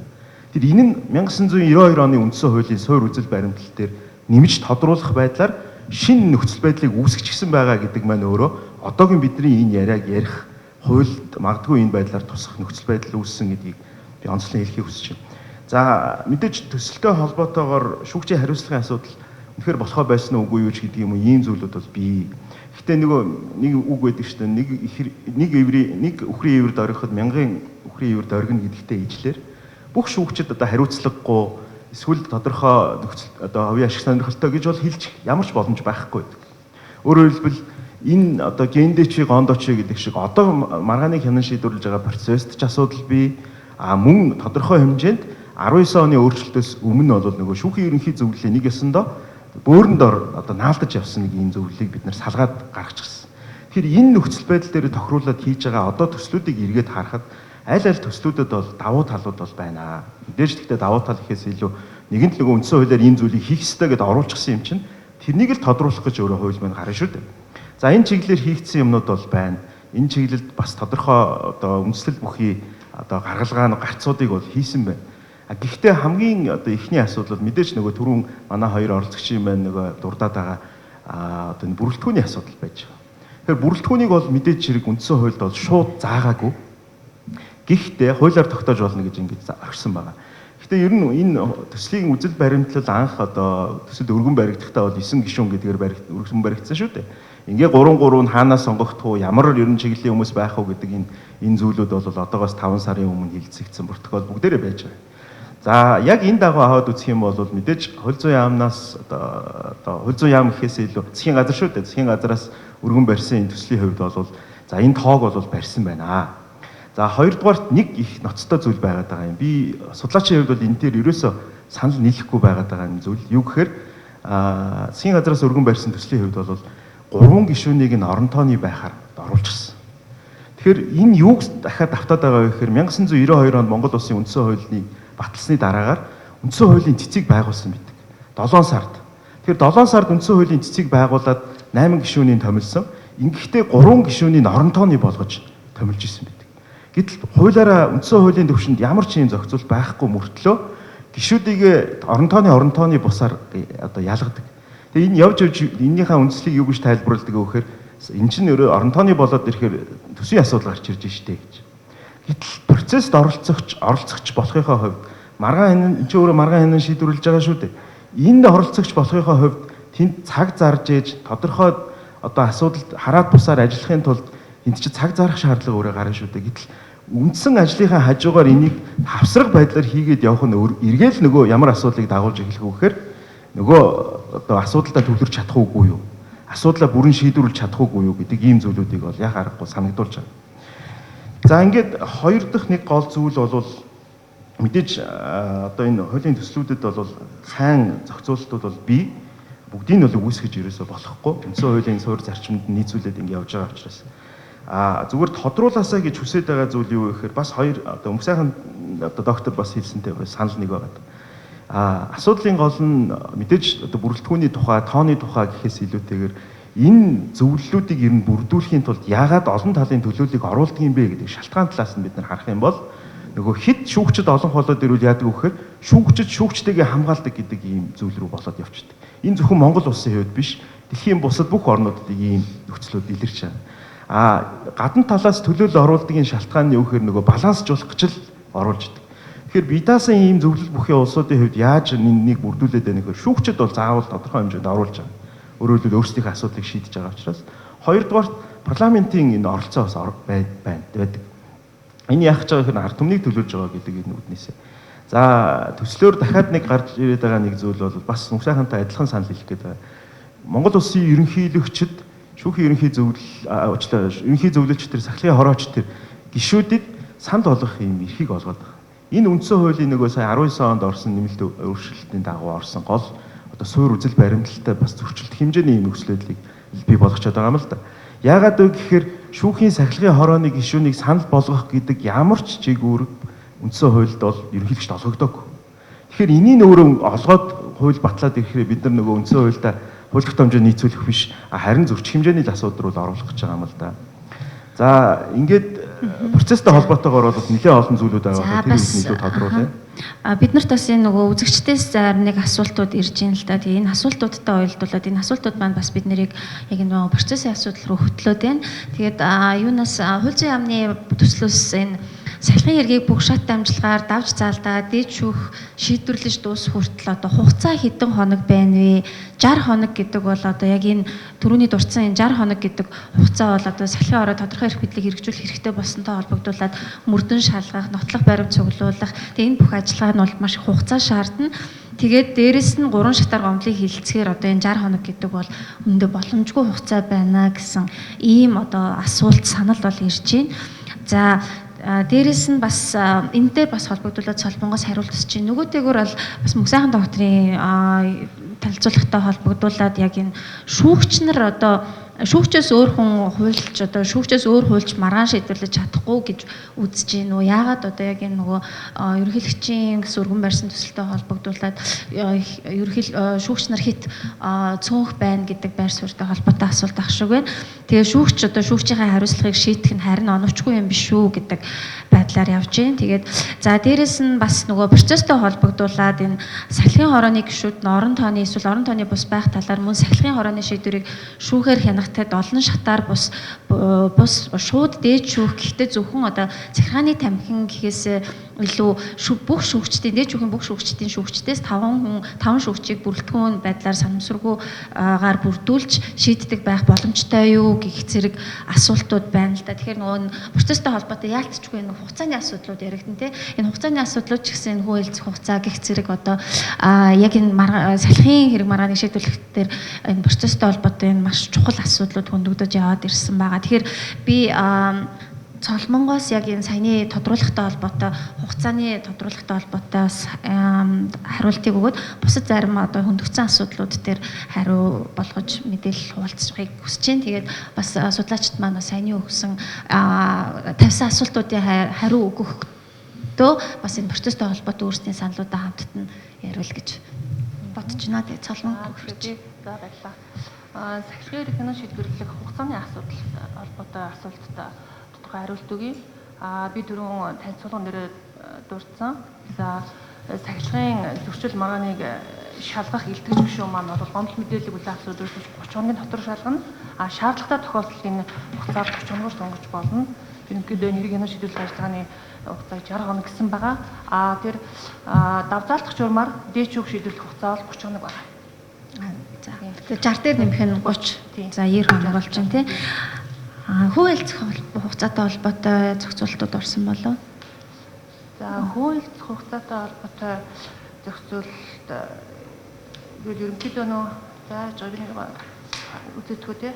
Тэр энэ нь 1992 оны үндсэн хуулийн суур үзэл баримтлал дээр нэмж тодруулах байдлаар шинэ нөхцөл байдлыг үүсгэчихсэн байгаа гэдэг маань өөрөө одоогийн бидний энэ яриаг ярих хуульд магадгүй энэ байдлаар тусах нөхцөл байдал үүссэн гэдгийг би онцлон хэлхийг хүсэж байна. За мэдээж төсөлтэй холбоотойгоор шүүгчийн хариуцлагын асуудал үнэхээр болохоо байсан уу үгүй юу гэдэг юм уу ийм зүйлүүд бол бий. Гэхдээ нэг үг байдаг шүү дээ. Нэг үхрийн ивэр дөрөхөд мянган үхрийн ивэр дөргөн гэдэгтэй ижлэр бүх шүүгчид одоо хариуцлагагүй эсвэл тодорхой нөхцөл одоо хувийн ашиг сонирхолтой гэж бол хэлж ямар ч боломж байхгүй байдаг. Өөрөөр хэлбэл энэ одоо гендечи гондочи гэдэг шиг одоо маргааныг хянан шийдвэрлэж байгаа процесст ч асуудал бий. Мөн тодорхой хэмжээнд 19 оны өөрчлөлтөөс өмнө бол нөгөө шүүхийн ерөнхий зөвлөлийн нэг ясандаа бөөрөнд одоо наалдаж явсан нэг ийм зөвлөлийг бид нэр салгаад гаргачихсан. Тэгэхээр энэ нөхцөл байдал дээр тохируулаад хийж байгаа одоо төслүүдийг эргээд харахад аль төслүүдэд бол давуу талууд бол байна. Мэдээж гэхдээ давуу тал гэхээс илүү нэгэнт нөгөө үндсэн хуулиар энэ зүйлийг хийх ёстой гэдээ оруулчихсан юм чинь тэрнийг л тодруулах гэж өөрөө хууль маань гарна шүү дээ. За энэ чиглэлээр хийгдсэн юмнууд бол байна. энэ чиглэлд бас тодорхой одоо үндэслэл бүхий одоо гаргалгаа гарцуудыг бол хийсэн байна. Гэхдээ хамгийн одоо эхний асуудал бол мэдээж нөгөө түрүүн манай хоёр оролцогчийн маань нөгөө дурдаад байгаа одоо энэ бүрэлдэхүүний асуудал байж байгаа. Тэгэхээр бүрэлдэхүүнийг бол мэдээж хэрэг үндсэн хуульд бол шууд заагаагүй. Гэхдээ хуулиар тогтоож болно гэж ингэж агшсан байгаа. Гэхдээ ер нь энэ төслийн үзэл баримтлал анх одоо төсөлд өргөн баригдахдаа бол 9 гишүүн гэдгээр өргөн баригдсан шүү дээ. Ингээ 3-3 нь хаанаас сонгогдох уу, ямар ер нь чиглэлийн хүмүүс байх уу гэдэг энэ зүйлүүд бол одоогоос 5 сарын өмнө хилцэгдсэн протокол бүгдээрээ байж байгаа. За яг энэ дагуу аваад үзэх юм бол мэдээж хууль зүйн яамнаас одоо хууль зүйн яам гэхээс илүү засгийн газар шүү дээ. Засгийн газараас өргөн барьсан энэ төслийн хувьд бол за энэ тоог бол барьсан байна. За хоёрдугаарт нэг их ноцтой зүйл байгаад байгаа юм. Би судлаачийн хувьд бол энэ дээр ерөөсөө санал нийлэхгүй байгаад байгаа юм зүйл. Юу гэхээр засгийн газараас өргөн барьсан төслийн хувьд бол 3 гишүүнийг нь орон тооны байхаар оруулчихсан. Тэгэхээр энэ юуг дахиад давтаад байгаа вэ гэхээр 1992 онд Монгол Улсын үндсэн хуулийн баталсны дараагаар үндсэн хуулийн цэцгийг байгуулсан байдаг. 7 сард. Тэгэхээр 7 сард үндсэн хуулийн цэцгийг байгуулад 8 гишүүнийг томилсон. Ингэхдээ 3 гишүүнийг орон тооны болгож томилж исэн байдаг. Гэтэл хуулиараа үндсэн хуулийн төвшөнд ямар ч юм зохицуулт байхгүй мөртлөө гишүүдийг орон тооны бусаар одоо ялгадаг. Тэгээ энэ явж энэнийхээ үндслийг юу гэж тайлбарладаг вэ гэхээр энэ чинь орон тооны болоод ирэхээр төсвийн асуудал гарч ирж штэ гэж. Гэтэл процессд оролцогч болохынхаа хувьд маргаан энэ ч өөрөө маргаан хянан шийдвэрлэж байгаа шүү дээ. Энд оролцогч болохынхаа хувьд тэнд цаг зарж ээж тодорхой одоо асуудалд хараад бусаар ажиллахын тулд энд чинь цаг зарах шаардлага өөрөө гарна шүү дээ. Гэтэл үндсэн ажлынхаа хажуугаар энийг хавсраг байдлаар хийгээд явах нь эргээл нөгөө ямар асуудлыг дагуулж эхлэх вэ гэхээр нөгөө одоо асуудалдаа төвлөрч чадах уугүй юу? Асуудлаа бүрэн шийдвэрлэж чадах уугүй юу гэдэг ийм зүйлүүдийг бол яг аргагүй санагдуулж байна. За ингээд хоёр дахь нэг гол зүйл бол мэдээж одоо энэ хуулийн төслүүдэд бол сайн зохицуулалтууд бол бий. Бүгдийг нь бол үүсгэж ерөөсөө болохгүй. Үндсэн хуулийн суурь зарчимд нийцүүлээд ингэ явж байгаа учраас зүгээр тодруулаасаа гэж хүсэж байгаа зүйл юу вэ гэхээр бас хоёр одоо өмг сайхан одоо доктор бас хэлсэнтэй санал нэг байгаа. Асуудлын гол нь мэдээж одоо бүрэлдэхүүний тухай, тооны тухай гэхээс илүүтэйгээр энэ зөвлөлүүдийг ер нь бүрдүүлэхийн тулд яагаад олон талын төлөөллийг оруулдаг юм бэ гэдэг шалтгаан талаас нь бид нар харах юм бол нөгөө хэд шүүгчд олон холоод ирвэл яадаг вэ гэхээр шүүгчтэйгээ хамгаалдаг гэдэг ийм зүйл рүү болоод явчихдаг. Энэ зөвхөн Монгол улсын хувьд биш, дэлхийн бусад бүх орнуудад ийм нөхцлүүд илэрч байна. Гадна талаас төлөөлөл оруулдгийн шалтгаан нь юу гэхээр нөгөө балансжуулах гэж л оруулж идэг. Тэгэхээр би даасан ийм зөвлөл бүхий улсуудын хувьд яаж энийг бүрдүүлээд байна гэхээр шүүгчд бол заавал тодорхой хэмжээнд оруулж байгаа. Өөрөөр хэлбэл өөрсдийнхөө асуудлыг шийдэж байгаа учраас хоёрдугаар парламентын энэ оролцоо бас байдаг. Энэ яах гэж байгаа гэхээр ард түмнийг төлөөлж байгаа гэдэг энэ үднээсээ. За төслөөр дахиад нэг гарч ирээд байгаа нэг зүйл бол бас өмг сайхантай адилхан санал хэлэх гээд байна. Монгол улсын ерөнхийлөгчд, шүүхийн ерөнхий зөвлөлчдэр, сахлын хорооч төр гишүүдэд санал болгох юм эрхийг олгоод байна. Энэ үндсэн хуулийн нөгөө сая 19 онд орсон нэмэлт өөрчлөлтийн дагуу орсон гол одоо суурь үзэл баримталтай бас зөрчилдөх хэмжээний юм нөхцөлөдлийг бий болгочод байгаа юм л да. Яагаад вэ гэхээр шүүхийн сахилгын хорооны гишүүнийг санал болгох гэдэг ямар ч чиглэл үндсэн хуульд бол ерөнхийлөгчд олгогдоогүй. Тэгэхээр энийг өөрөө олгоод хууль батлаад ирэхээр бид нар нөгөө үндсэн хуульдаа хууль тогтоомжоо нийцүүлэх биш, харин зөрчих хэмжээний асуудал руу оруулах гэж байгаа юм л да. За ингээд процесстэй холбоотойгоор бол нэлээд олон зүйлүүд байгаа. Тэр үнийг илүү тодруулъя. Бид нарт бас энэ нөгөө үзэгчдээс зарим нэг асуултууд ирж байна л да. Тэгээ энэ асуултуудтай уялдуулаад энэ асуултууд маань бас бид нарыг яг энэ процессын асуудал руу хөтлөөд байна. Тэгээд юунаас хууль зүйн яамны төслөөс энэ сахилгын хэргийг бүх шат дамжлагаар давж заалдаа дээд шүүх шийдвэрлэж дуусах хүртэл одоо хугацаа хэдэн хоног байна вэ? 60 хоног гэдэг бол одоо яг энэ түрүүний дурдсан энэ 60 хоног гэдэг хугацаа бол одоо сахилгын ороо тодорхой эрх мэдлийг хэрэгжүүлэх хэрэгтэй болсонтой холбогдуулаад мөрдөн шалгах, нотлох баримт цуглуулах тэгээ энэ бүх ажиллагаа нь бол маш их хугацаа шаардна. Тэгээд дээрэс нь 3 шатаар гомдлыг хилцгээр одоо энэ 60 хоног гэдэг бол өндөө боломжгүй хугацаа байна гэсэн ийм одоо асуулт санал бол ирж байна. За дээрэс нь бас энэ дээр бас холбогдуулаад солонгоос хариулт өсч байна. Нөгөөтэйгөр бол бас мөнх сайхан докторийн танилцуулгатай холбогдуулаад яг энэ шүүгч нар одоо шүүгчээс өөр хүн хуульч одоо шүүгчээс өөр хуульч маргаан шийдвэрлэж чадахгүй гэж үзэж байна уу? Яагаад одоо яг энэ нөгөө ерөнхийлөгчийн сүргэн барьсан төсөлтэй холбогдуулаад шүүгч нар хит цөөнх байна гэдэг байр суурьтай холбоотой асуулт ах шиг байна. Тэгээ шүүгч одоо шүүгчийн хариуцлагыг шийдэх нь харин оновчгүй юм биш үү гэдэг байдлаар явж байна. Тэгээд за дээрэс нь бас нөгөө процесстэй холбогдуулаад энэ сахилгын хорооны гишүүд нь орон тооны эсвэл орон тооны бус байх талаар мөн сахилгын хорооны шийдвэрийг шүүхээр хянахтад олон шатаар бус шууд дээд шүүх гэхдээ зөвхөн одоо захиргааны тамхин гэхээс илүү бүх шүүгчдийн дээд шүүхийн бүх шүүгчдийн шүүгчдээс 5 шүүгчийг бүрэлдэхүүн байдлаар санамсаргүйгээр бүрдүүлж шийддэг байх боломжтой юу гэх зэрэг асуултууд байна л да. Тэгэхээр нөгөө процесстэй холбоотой яалтчгүй нэг хугацааны асуудлууд яригдана те. Энэ хугацааны асуудлууд ч гэсэн хууль хугацаа гэх зэрэг одоо яг энэ салхины хэрэг маргааныг шийдвэрлэх дээр энэ процесстэй холбоотой энэ маш чухал асуудлууд хөндөгдөж яваад ирсэн байгаа. Тэгэхээр би Цолмонгоос яг энэ саяны тодруулахтай холбоотой хугацааны тодруулахтай холбоотой хариултыг өгөөд бусад зарим одоо хөндөгцсөн асуудлууд дээр хариу болгож мэдээлэл хуваалцахыг хүсэж байна. Тэгээд бас судлаачид маань бас саяны өгсөн тавьсан асуултуудын хариу өгөхдөө бас энэ процесстэй холбоотой өөрсдийн саналуудаа хамтд нь яриул гэж бодож байна. Тэгээд Цолмонг хүрч. За баярлалаа. Сахилгын эрх хянан шийдвэрлэх хугацааны асуудал холбоотой асуулттай хариулт өгье. Би түрүүн танилцуулгын дээр дурдсан. За сахилгын зөрчил маргааныг шалгах илтгэж гишүүн маань бол гомдол мэдээлэл бүлээн асуудал 30 хоногийн дотор шалгана. Шаардлагатай тохиолдолд энэ хугацааг 30 хоногоор сонгож болно. Ерөнхийдөө нэрийг хянан шийдвэрлэх ажиллагааны хугацааг 60 хоног гэсэн байгаа. Тэр давзаалтах журмаар дээд шүүх шийдвэрлэх хугацаа бол 30 хоног байна. За 60 дээр нэмэх нь 30. За 90 хоног болж байна тий. Хуулицах хугацаатай холбоотой зохицуултууд орсон болов. За хуулицах хугацаатай холбоотой зохицуулт ерөнхийдөө нөө зааж байгаа үзэгдэггүй тий.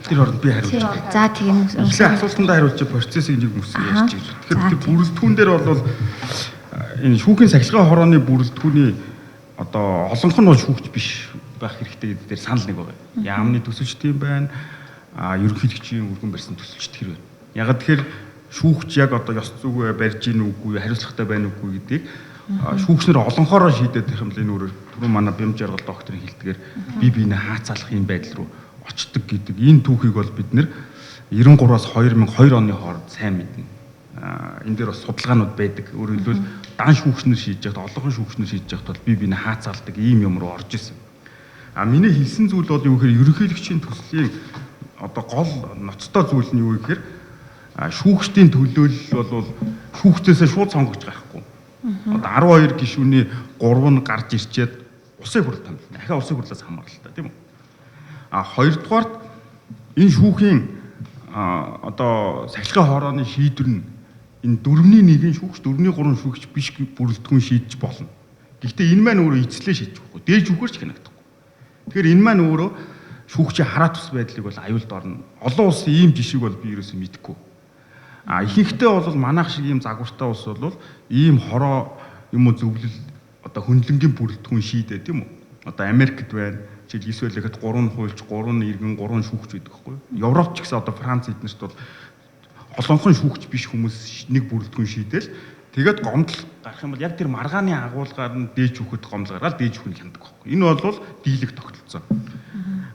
Тэр оронд би хариулж. За тийм асуултанд хариулж процессыг нэг хүмүүс ярьж байгаа. Тэгэхээр тэр бүрэлдэхүүн дээр бол энэ шүүхийн сахилгын хорооны бүрэлдэхүүний одоо олонх нь бол шүүгч биш байх хэрэгтэй гэдэг дээр санал нэг байгаа. Яамны төсөлчд юм байна. Ерөнхийлөгчийн өргөн барьсан төсөлчд хэрэг байна. Ягаад тэгэхээр шүүгч яг одоо ёс зүг барьж ийн үгүй хариуцлагатай байна уугүй гэдгийг шүүгчнэр олонхороо шийдээд байх юм л энэ өөрөөр түрүү манай бям жаргал докторын хэлдгээр бие биенээ хаацаалах юм байдал руу очдог гэдэг энэ түүхийг бол бид нэр 93-аас 2002 оны хооронд сайн мэднэ. Энэ дээр бас судалгаанууд байдаг. Өөрөөр хэлбэл дан шүүгчнэр шийдэж яхад олонхон шүүгчнэр шийдэж яхад бол бие биенээ хаацаалдаг ийм юм руу орж исэн. Миний хэлсэн зүйл бол юу гэхээр ерөнхийлөгчийн төслийн одоо гол ноцтой зүйл нь юу гэхээр шүүгчдийн төлөөлөл бол шүүгчдээсээ шууд сонгогч гарахгүй. Одоо 12 гишүүний 3 нь гарч ирчээд усын хурал томилно. Ахаа усын хурлаас хамааралтай тийм үү? Хоёрдугаарт энэ шүүхийн одоо сахилгын хорооны шийдвэр нь энэ 4-ний 1-ийн шүүгч 4-ний 3 шүүгч биш бүрэлдэхүүн шийдэж болно. Гэхдээ энэ маань өөрөө эцлээ шийдэж болохгүй. Дээж шүүхэр ч хянагдахгүй. Тэгэхээр энэ маань өөрөө шүүгчийн хараа тус байдлыг бол аюулд орно. Олон улсын ийм жишгийг бол би ерөөсөө мэдэхгүй. Ихэнхдээ бол манайх шиг ийм загвартай улс бол ийм хороо юм уу зөвлөл одоо хөндлөнгийн бүрэлдэхүүн шийдэ тийм үү? Одоо Америкт байна. Жишээл Исраилэхэд 3 хуульч, 3 иргэн, 3 шүүгч байдаг байхгүй юу? Европч гэсэн одоо Франц эднэрт бол олонхон шүүгч биш хүмүүс нэг бүрэлдэхүүн шийдэл тэгээд гомдол гарах юм бол яг тэр маргааны агуулгаар нь дээж өгөхөд гомдол гаргаад дээж өгөх нь хяндаг байхгүй юу? Энэ бол дийлэх тогтолцоо.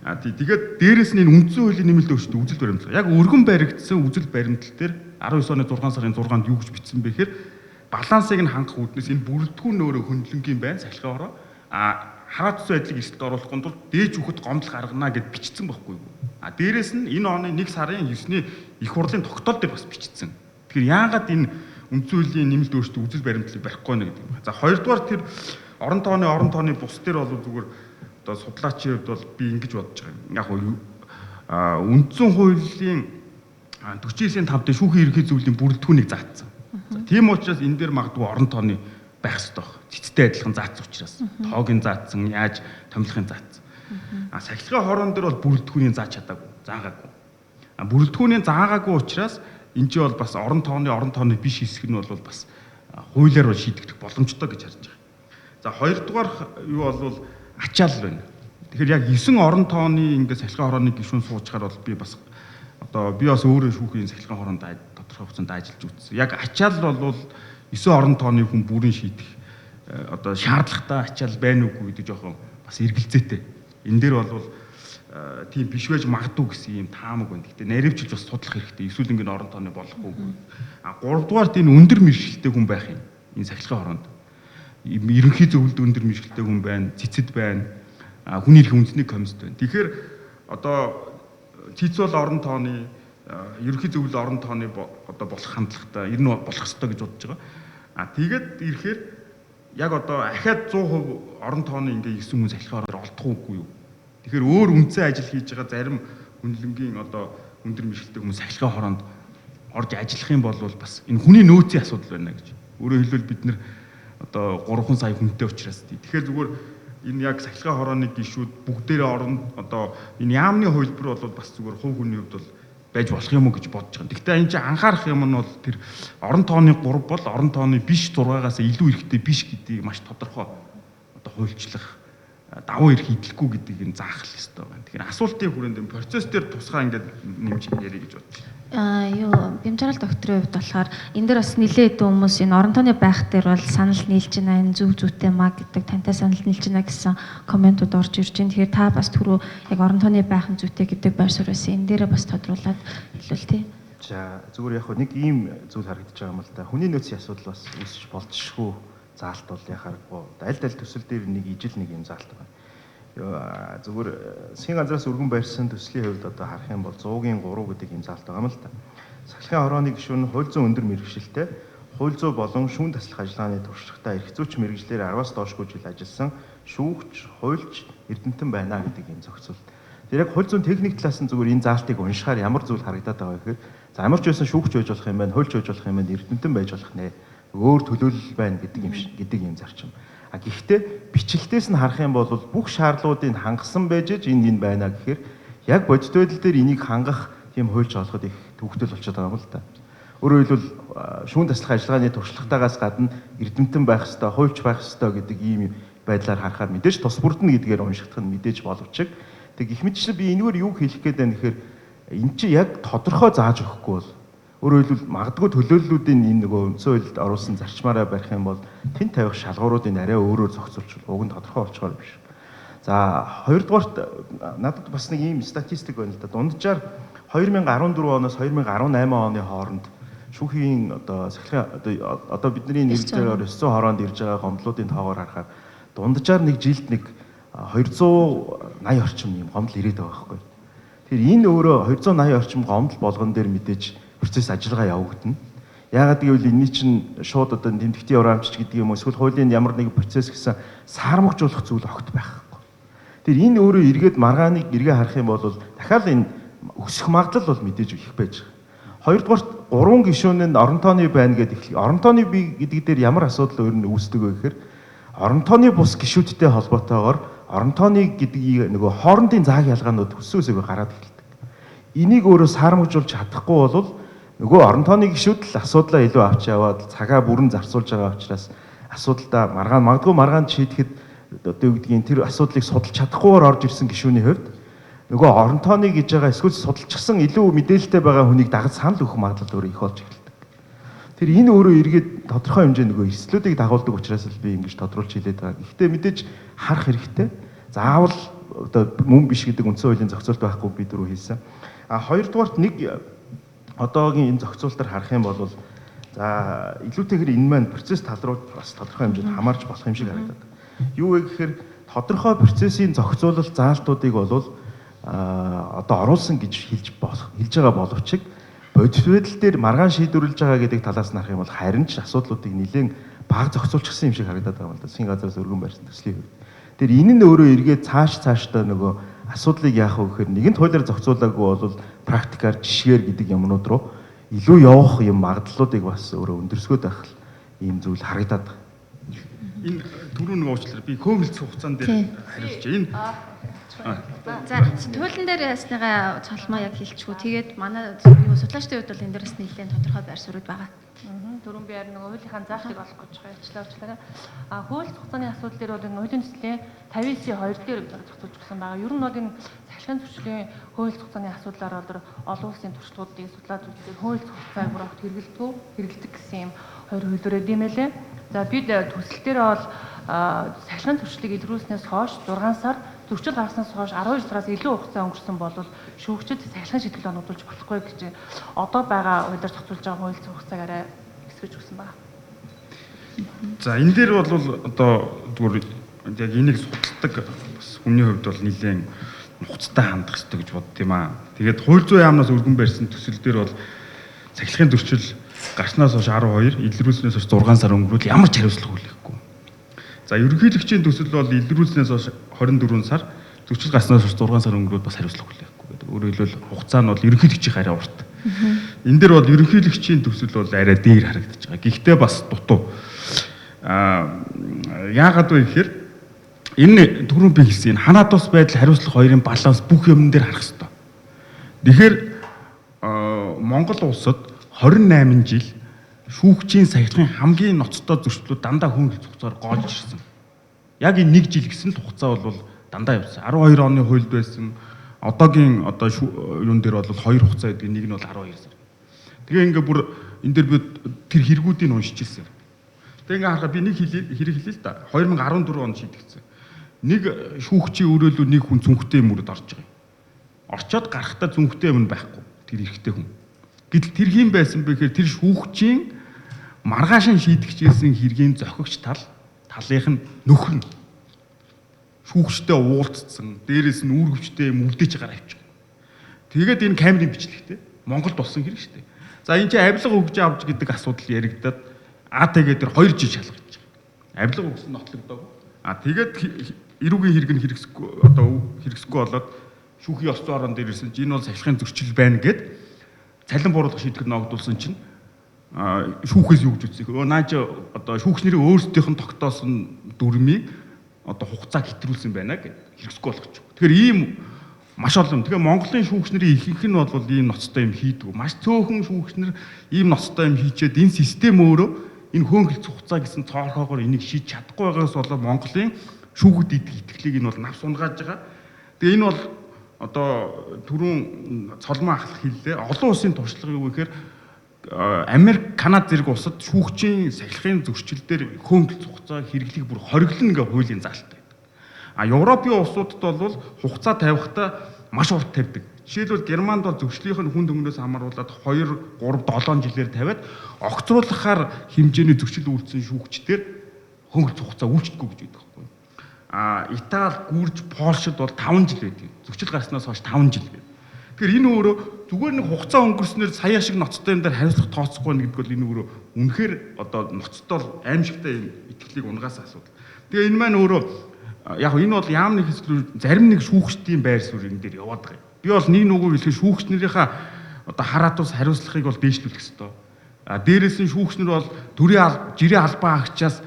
Тэгээд дээрэс нь энэ үндсэн хуулийн нэмэлт өөрчлөлт үзэл баримтлал. Яг өргөн баригдсан үзэл баримтлал дээр 19 оны 6 сарын 6-нд юу гэж бичсэн бэ гэхээр балансыг нь хангах үүднээс энэ бүрэлдэхүүн өөрөө хөндлөнгийн байна сахилгын хороо. Хараа тус байдлыг эрсдэлд оруулахын тулд дээж өгөхөд гомдол гаргана гэд бичсэн байхгүй юу? Дээрэс нь энэ оны 1 сарын 9-ний их хурлын тогтоол дээр бас бичсэн. Тэгэхээр яагаад энэ үндсэн хуулийн нэмэлт өөрчлөлт үзэл баримтлалыг барихгүй нэ гэдэг юм. За хоёрдугаар тэр орон тооны бус дээр бол зүгээр одоо судлаачийн хувьд бол би ингэж бодож байгаа юм. Яг үндсэн хуулийн 49-ийн 5 дээр шүүхийн ерхий зөвлөлийн бүрэлдэхүүнийг заасан. Тийм учраас энэ дээр магадгүй орон тооны байх ёстой баг. Цэцтэй адилхан заасан учраас тоогийн заасан, яаж томилохын заасан. Сахилгын хорон дээр бол бүрэлдэхүүнийг зааж чадаагүй, заагаагүй. Бүрэлдэхүүнийг заагаагүй учраас энэ чинь бол бас орон тооны биш хэсэг нь бол бас хуулиар бол шийдэгдэх боломжтой гэж харж байгаа. За хоёрдугаар юу бол ачаал байна. Тэгэхээр яг 9 орон тооны ингээд сахилгын хорооны гишүүн суучгаар бол би бас өөрөө шүүхийн сахилгын хороонд тодорхой хугацаанд ажиллаж үзсэн. Яг ачаал бол 9 орон тооны хүн бүрийн шийдэх шаардлагатай ачаал байна уугүй гэдэг жоохон бас эргэлзээтэй. Энэ дээр бол тийм биш байж магадгүй гэсэн юм таамаг байна. Гэхдээ наривчилж бас судлах хэрэгтэй. Эсвэл ингээд орон тооны болохгүй. А 3 дугаарт энэ өндөр мэргэжилтэй хүн байх юм. Энэ сахилгын хороонд. Ерөнхий зөвлөлд өндөр мэргэжилтэй хүн байна, цэцэд байна. Хүний эрхийн үндэсний комист байна. Тэгэхээр цэц бол орон тооны ерөнхий зөвлөл орон тооны болох хандлагатай ер нь болох ёстой гэж бодож байгаа. Тэгээд ирэхээр яг ахаад 100% орон тооны ингээ 9 хүн сахилгын хороор олдохгүй юу? Тэгэхээр өөр үндсэн ажил хийж байгаа зарим хүнлэнгийн өндөр мэргэжилтэй хүмүүс сахилгын хороонд орж ажиллах юм бол бас энэ хүний нөөцийн асуудал байна гэж. Өөрөөр хэлбэл бид нэр 3 сая хүнтэй учраас тэгэхээр зүгээр энэ яг сахилгын хорооны гишүүд бүгдээрээ орон энэ яамны хувилбар бол бас зүгээр хувь хүний хувьд бол байж болох юм уу гэж бодож байгаа. Гэхдээ энэ чинь анхаарах юм нь бол тэр орон тооны 3 бол орон тооны биш 6-аас илүү эрэхтэй биш гэдгийг маш тодорхой хуульчлах давуу эрх идэлгүй гэдгийг нь заах хэрэгтэй байна. Тэгэхээр асуултын хүрээнд энэ процесс дээр тусгай ингээд нэмж ярих гэж бодож байна. Бямжаарал докторийн хувьд болохоор энэ дээр бас нэлээд хүмүүс энэ орон тооны байх дээр бол санал нийлж байна, энэ зөв зүйтэй маа гэдэг тантай санал нийлж байна гэсэн комментууд орж ирж байна. Тэгэхээр та бас түрүү яг орон тооны байх нь зүйтэй гэдэг байр суурьас энэ дээрээ бас тодруулаад хэлвэл тээ. За зүгээр яг нэг ийм зүйл харагдаж байгаа юм л да. Хүний нөөцийн асуудал бас үүсэж болцшгүй заалт бол яхааргүй. Аль төсөл дээр нэг ижил нэг юм заалт байна. Зүгээр засгийн газраас өргөн барьсан төслийн хувьд харах юм бол 100-ийн 3 гэдэг юм заалт байгаа юм л да. Сахилгын хорооны гишүүн хууль зүйн өндөр мэргэжилтэй, хууль зүй болон шүүн таслах ажиллагааны туршлагатай эрх зүйч мэргэжлэр 10-аас доошгүй жил ажилласан шүүгч, хуульч, эрдэмтэн байна гэдэг юм зохицуулт. Тэр яг хууль зүйн техник талаас нь зүгээр энэ заалтыг уншихаар ямар зүйл харагдаад байгаа гэхээр за ямар ч байсан шүүгч байж болох юм байна, хуульч байж болох юм байна, эрдэмтэн байж болох нэ. Өөр төлөөлөл байна гэдэг юм зарчим. Гэхдээ бичлэгтээс нь харах юм бол бүх шаардлагуудыг хангасан байж энэ байна гэхээр яг бодит байдал дээр энийг хангах тийм хуульч олоход их төвөгтэй болчиход байгаа юм л да. Өөрөөр хэлбэл шүүн таслах ажиллагааны туршлагатаагаас гадна эрдэмтэн байх ёстой, хуульч байх ёстой гэдэг ийм байдлаар харахаар мэдээж тус бүрдэнэ гэдгээр уншигдах нь мэдээж боловч тэг их мэдчлээ би энэгээр юу хэлэх гээд байна гэхээр эн чи яг тодорхой зааж өгөхгүй бол өөрөөр хэлбэл магадгүй төлөөллүүдийн энэ нөгөө үндсэн хуульд оруулсан зарчмаараа барих юм бол тэн тавих шалгууруудыг арай өөрөөр зохицуулж уг нь тодорхой болчихоор биш. За хоёрдугаарт надад бас нэг ийм статистик байна л да. Дунджаар 2014 оноос 2018 оны хооронд шүүхийн сахилгын бидний нэрээр 900 хороонд ирж байгаа гомдлуудын тоогоор харахаар дунджаар нэг жилд нэг 280 орчим юм гомдол ирээд байгаа байхгүй. Тэгэхээр энэ өөрөө 280 орчим гомдол болгон дээр мэдээж процесс ажиллагаа явагдана. Яагаад гэвэл энэний чинь шууд тэмдэгтийн урамчч гэдэг юм уу эсвэл хуулийн ямар нэг процесс гэсэн саармагжуулах зүйл огт байхгүй. Тэр энэ өөрөө эргээд маргааныг эргээ харах юм бол дахиад энэ өсөх магадлал бол мэдээж их байж байгаа. Хоёрдугаарт 3 гишүүн нь орон тооны байна гэдэг. Орон тооны бий гэдэг дээр ямар асуудал өөр нь үүсдэг вэ гэхээр орон тооны бус гишүүдтэй холбоотойгоор орон тооны гэдгийг нөгөө хоорондын зааг ялгаанууд өссөн өсөөгөө гараад эхэлдэг. Энийг өөрөө саармагжуулж чадахгүй бол нөгөө орон тооны гишүүд л асуудлаа илүү авч яваад цагаа бүрэн зарцуулж байгаа учраас асуудалдаа магадгүй маргаанд шийдэхэд юу гэдгийг тэр асуудлыг судалж чадахгүйгээр орж ирсэн гишүүний хувьд нөгөө орон тооны гэж байгаа эсвэл судалчихсан илүү мэдээлэлтэй байгаа хүнийг дагаж санал өгөх магадлал өөрөө их болж эхэлдэг. Тэр энэ өөрөө эргээд тодорхой хэмжээ нөгөө эрсдлүүдийг дагуулдаг учраас л би ингэж тодруулж хэлээд байгаа. Гэхдээ мэдээж харах хэрэгтэй. Заавал мөн биш гэдэг үндсэн хуулийн зохицуулт байхгүй би дөрөв хэлсэн. Хоёрдугаарт нэг одоогийн энэ зохицуултаар харах юм бол за илүүтэйгээр энэ маань процесс тал руу бас тодорхой хэмжээнд хамаарч болох юм шиг харагдаад. Юу вэ гэхээр тодорхой процессын зохицуулалт заалтуудыг бол оруулсан гэж хэлж байгаа боловч бодит байдал дээр маргаан шийдвэрлэж байгаа гэдэг талаас нь харах юм бол харин ч асуудлуудыг нэлээд бага зохицуулчихсан юм шиг харагдаад байгаа юм л да. Засгийн газраас өргөн барьсан төслийн хувьд. Тэр энэ нь өөрөө эргээд цаашдаа нөгөө асуудлыг яах вэ гэхээр нэгэн хуулиар зохицуулаагүй бол практикаар жишгээр гэдэг юмнууд руу илүү явах юм магадлалуудыг бас өөрөө өндөрсгөөд байх ийм зүйл харагдаад байна. Энэ түрүү нэг уучлаарай би көмөлц хугацаанд дээр хариулж энэ За туйлан дээр ясныгаа цолмоо яг хэлчихв. Тэгээд манай судлаачдын хувьд бол энэ дээрээс нэлээд тодорхой байр суурьуд байгаа. Дөрөв би харин нөгөө хуулийнхаа заалтыг олох гэж ярьчлаа. Хууль зохицооны асуудал дээр бол энэ хуулийн төслийн 59-2 дээр зохицуулж өгсөн байгаа. Ер нь бол энэ сахилгын зөрчлийн хууль зохицооны асуудлаар бол олон улсын туршлагуудыг судлаад үзсэн хууль зохицоог бүр огт хэрэгэлдэг гэсэн юм хоёр хөлөөрөөд юм байлээ. За бид төсөл дээр бол сахилгын зөрчлийг илрүүлснээс хойш 6 сар зөрчил гарснаас хойш 12 сараас илүү хугацаа өнгөрсөн бол шүүгчид сахилгын шийтгэл оногдуулж болохгүй гэж одоо байгаа хуулиар зохицуулж байгаа хууль хугацааг арай хэсгэж өгсөн байна. За энэ дээр бол одоо зүгээр яг энийг судалдаг бас хүний хувьд бол нэлээд нухацтай хандах хэрэгтэй гэж бодд юм аа. Тэгээд хууль зүйн яамнаас өргөн барьсан төсөл дээр бол сахилгын зөрчил гарснаас хойш 12, илрүүлснээс хойш 6 сар өнгөрүүл ямар ч хариуцлага хүлээхгүй. За ерөнхийлөгчийн төсөл бол илрүүлснээс хойш 24 сар, зөрчил гарснаас хойш 6 сар өнгөрөөд бас хариуцлага хүлээхгүй гэдэг. Өөрөөр хэлбэл хугацаа нь бол ерөнхийлөгчийн арай урт. Энэ дээр бол ерөнхийлөгчийн төсөл бол арай дээр харагдаж байгаа. Гэхдээ бас дутуу. Яагаад вэ гэхээр энэ түрүүн би хэлсэн энэ ханаа тус байдал хариуцлага хоёрын баланс бүх юм дээр харах хэрэгтэй. Тэгэхээр Монгол улсад 28 жил шүүгчийн сахилгын хамгийн ноцтой зөрчлүүд дандаа хөнгөлөлт хугацаар гоолж ирсэн. Яг энэ 1 жил гэсэн л хугацаа бол дандаа явсан. 12 оны хуульд байсан. Одоогийн юун дээр бол 2 хугацаа гэдэг нэг нь бол 12 сар. Тэгээ ингээ бүр энэ дээр би тэр хэрэгүүдийг уншиж ирсэн. Тэгээ ингээ харахад би нэг хэрэг хэлээ л да. 2014 онд шийдэгдсэн. Нэг шүүгчийн өрөөлөө нэг хүн зүнхтэй юм үрд орж байгаа юм. Орчоод гарахтаа зүнхтэй юм байхгүй. Тэр эрэгтэй хүн. Гэтэл тэр хин байсан бэ гэхээр тэр шүүгчийн маргаашин шийдэгчээсэн хэргийн зохигч талынх нь нөхөр нь шүүгчтэй уулзсан, дээрээс нь үүргэвчтэй юм үлдээж гараа авчих. Тэгээд энэ камерын бичлэгтэй Монголд болсон хэрэг шүү дээ. За энэ чинь авилга өгж авч гэдэг асуудал яригадаад тэгээд тэр 2 жил шалгаж байгаа. Авилга өгсөн нотлогдоог. Тэгээд эрүүгийн хэрэг нь хэрэгсэхгүй болоод шүүхийн ёс зүйн орон дээр ирсэн чинь энэ бол сахилгын зөрчил байна гэд цалин бууруулах шийтгэл ногдуулсан чинь шүүхээс юу гэж үзье. Наа чи шүүгч нарын өөрсдийнх нь тогтоосон дүрмийг хугацаа хэтрүүлсэн байна гэж хэрэгсэхгүй болгочих. Тэгэхээр ийм маш олон. Тэгэхээр Монголын шүүгч нарын ихэнх нь бол ийм ноцтой юм хийдэг. Маш цөөхөн шүүгч нар ийм ноцтой юм хийчихэд энэ систем өөрөө энэ хөөнгөлц хугацаа гэсэн цоорхоогоор энийг шийдэж чадахгүй байгаас болоод Монголын шүүгүүд итгэлийг нь бол навс унгааж байгаа. Тэгээ энэ бол түрүүн цолмоо ахлах хэллээ. Олон улсын туршлага юу гэхээр Америк, Канада зэрэг улсад шүүгчийн сахилгын зөрчил дээр хөөнгөлц хугацаа хэрэглэх бүр хориглоно гэх хуулийн заалттай байдаг. Европын улсуудад бол хугацаа тавихтаа маш урт тавьдаг. Жишээлбэл Германд бол зөрчлийнх нь хүн дөнгнөөс хамааруулаад 2, 3, 7 жилээр тавиад огцруулахаар хэмжээний зөрчил үйлдсэн шүүгчдэр хөнгөлц хугацаа үйлчлэхгүй гэж байдаг байхгүй. Итали, Гүрж, Польшид бол 5 жил байдаг. Зөрчил гарснаас хойш 5 жил байдаг. Тэгэхээр энэ өөрөө зүгээр нэг хугацаа өнгөрснөөр сая шиг ноцтой юм дээр хариуцлага тооцохгүй нэг гэдэг бол энэ өөрөө үнэхээр ноцтой аимшигтай юм итгэлийг унгаас асуудал. Тэгээ энэ маань өөрөө яг энэ бол яам нэг хэсэг зарим нэг шүүгчдийн байр суурь энэ дээр яваад байгаа юм. Би бол нэг нүгөө хэлэхэд шүүгч нарынхаа хараат ус хариуцлагыг бол дээшлүүлэх ёстой. Дээрээс нь шүүгч нар бол жирийн албан агчаас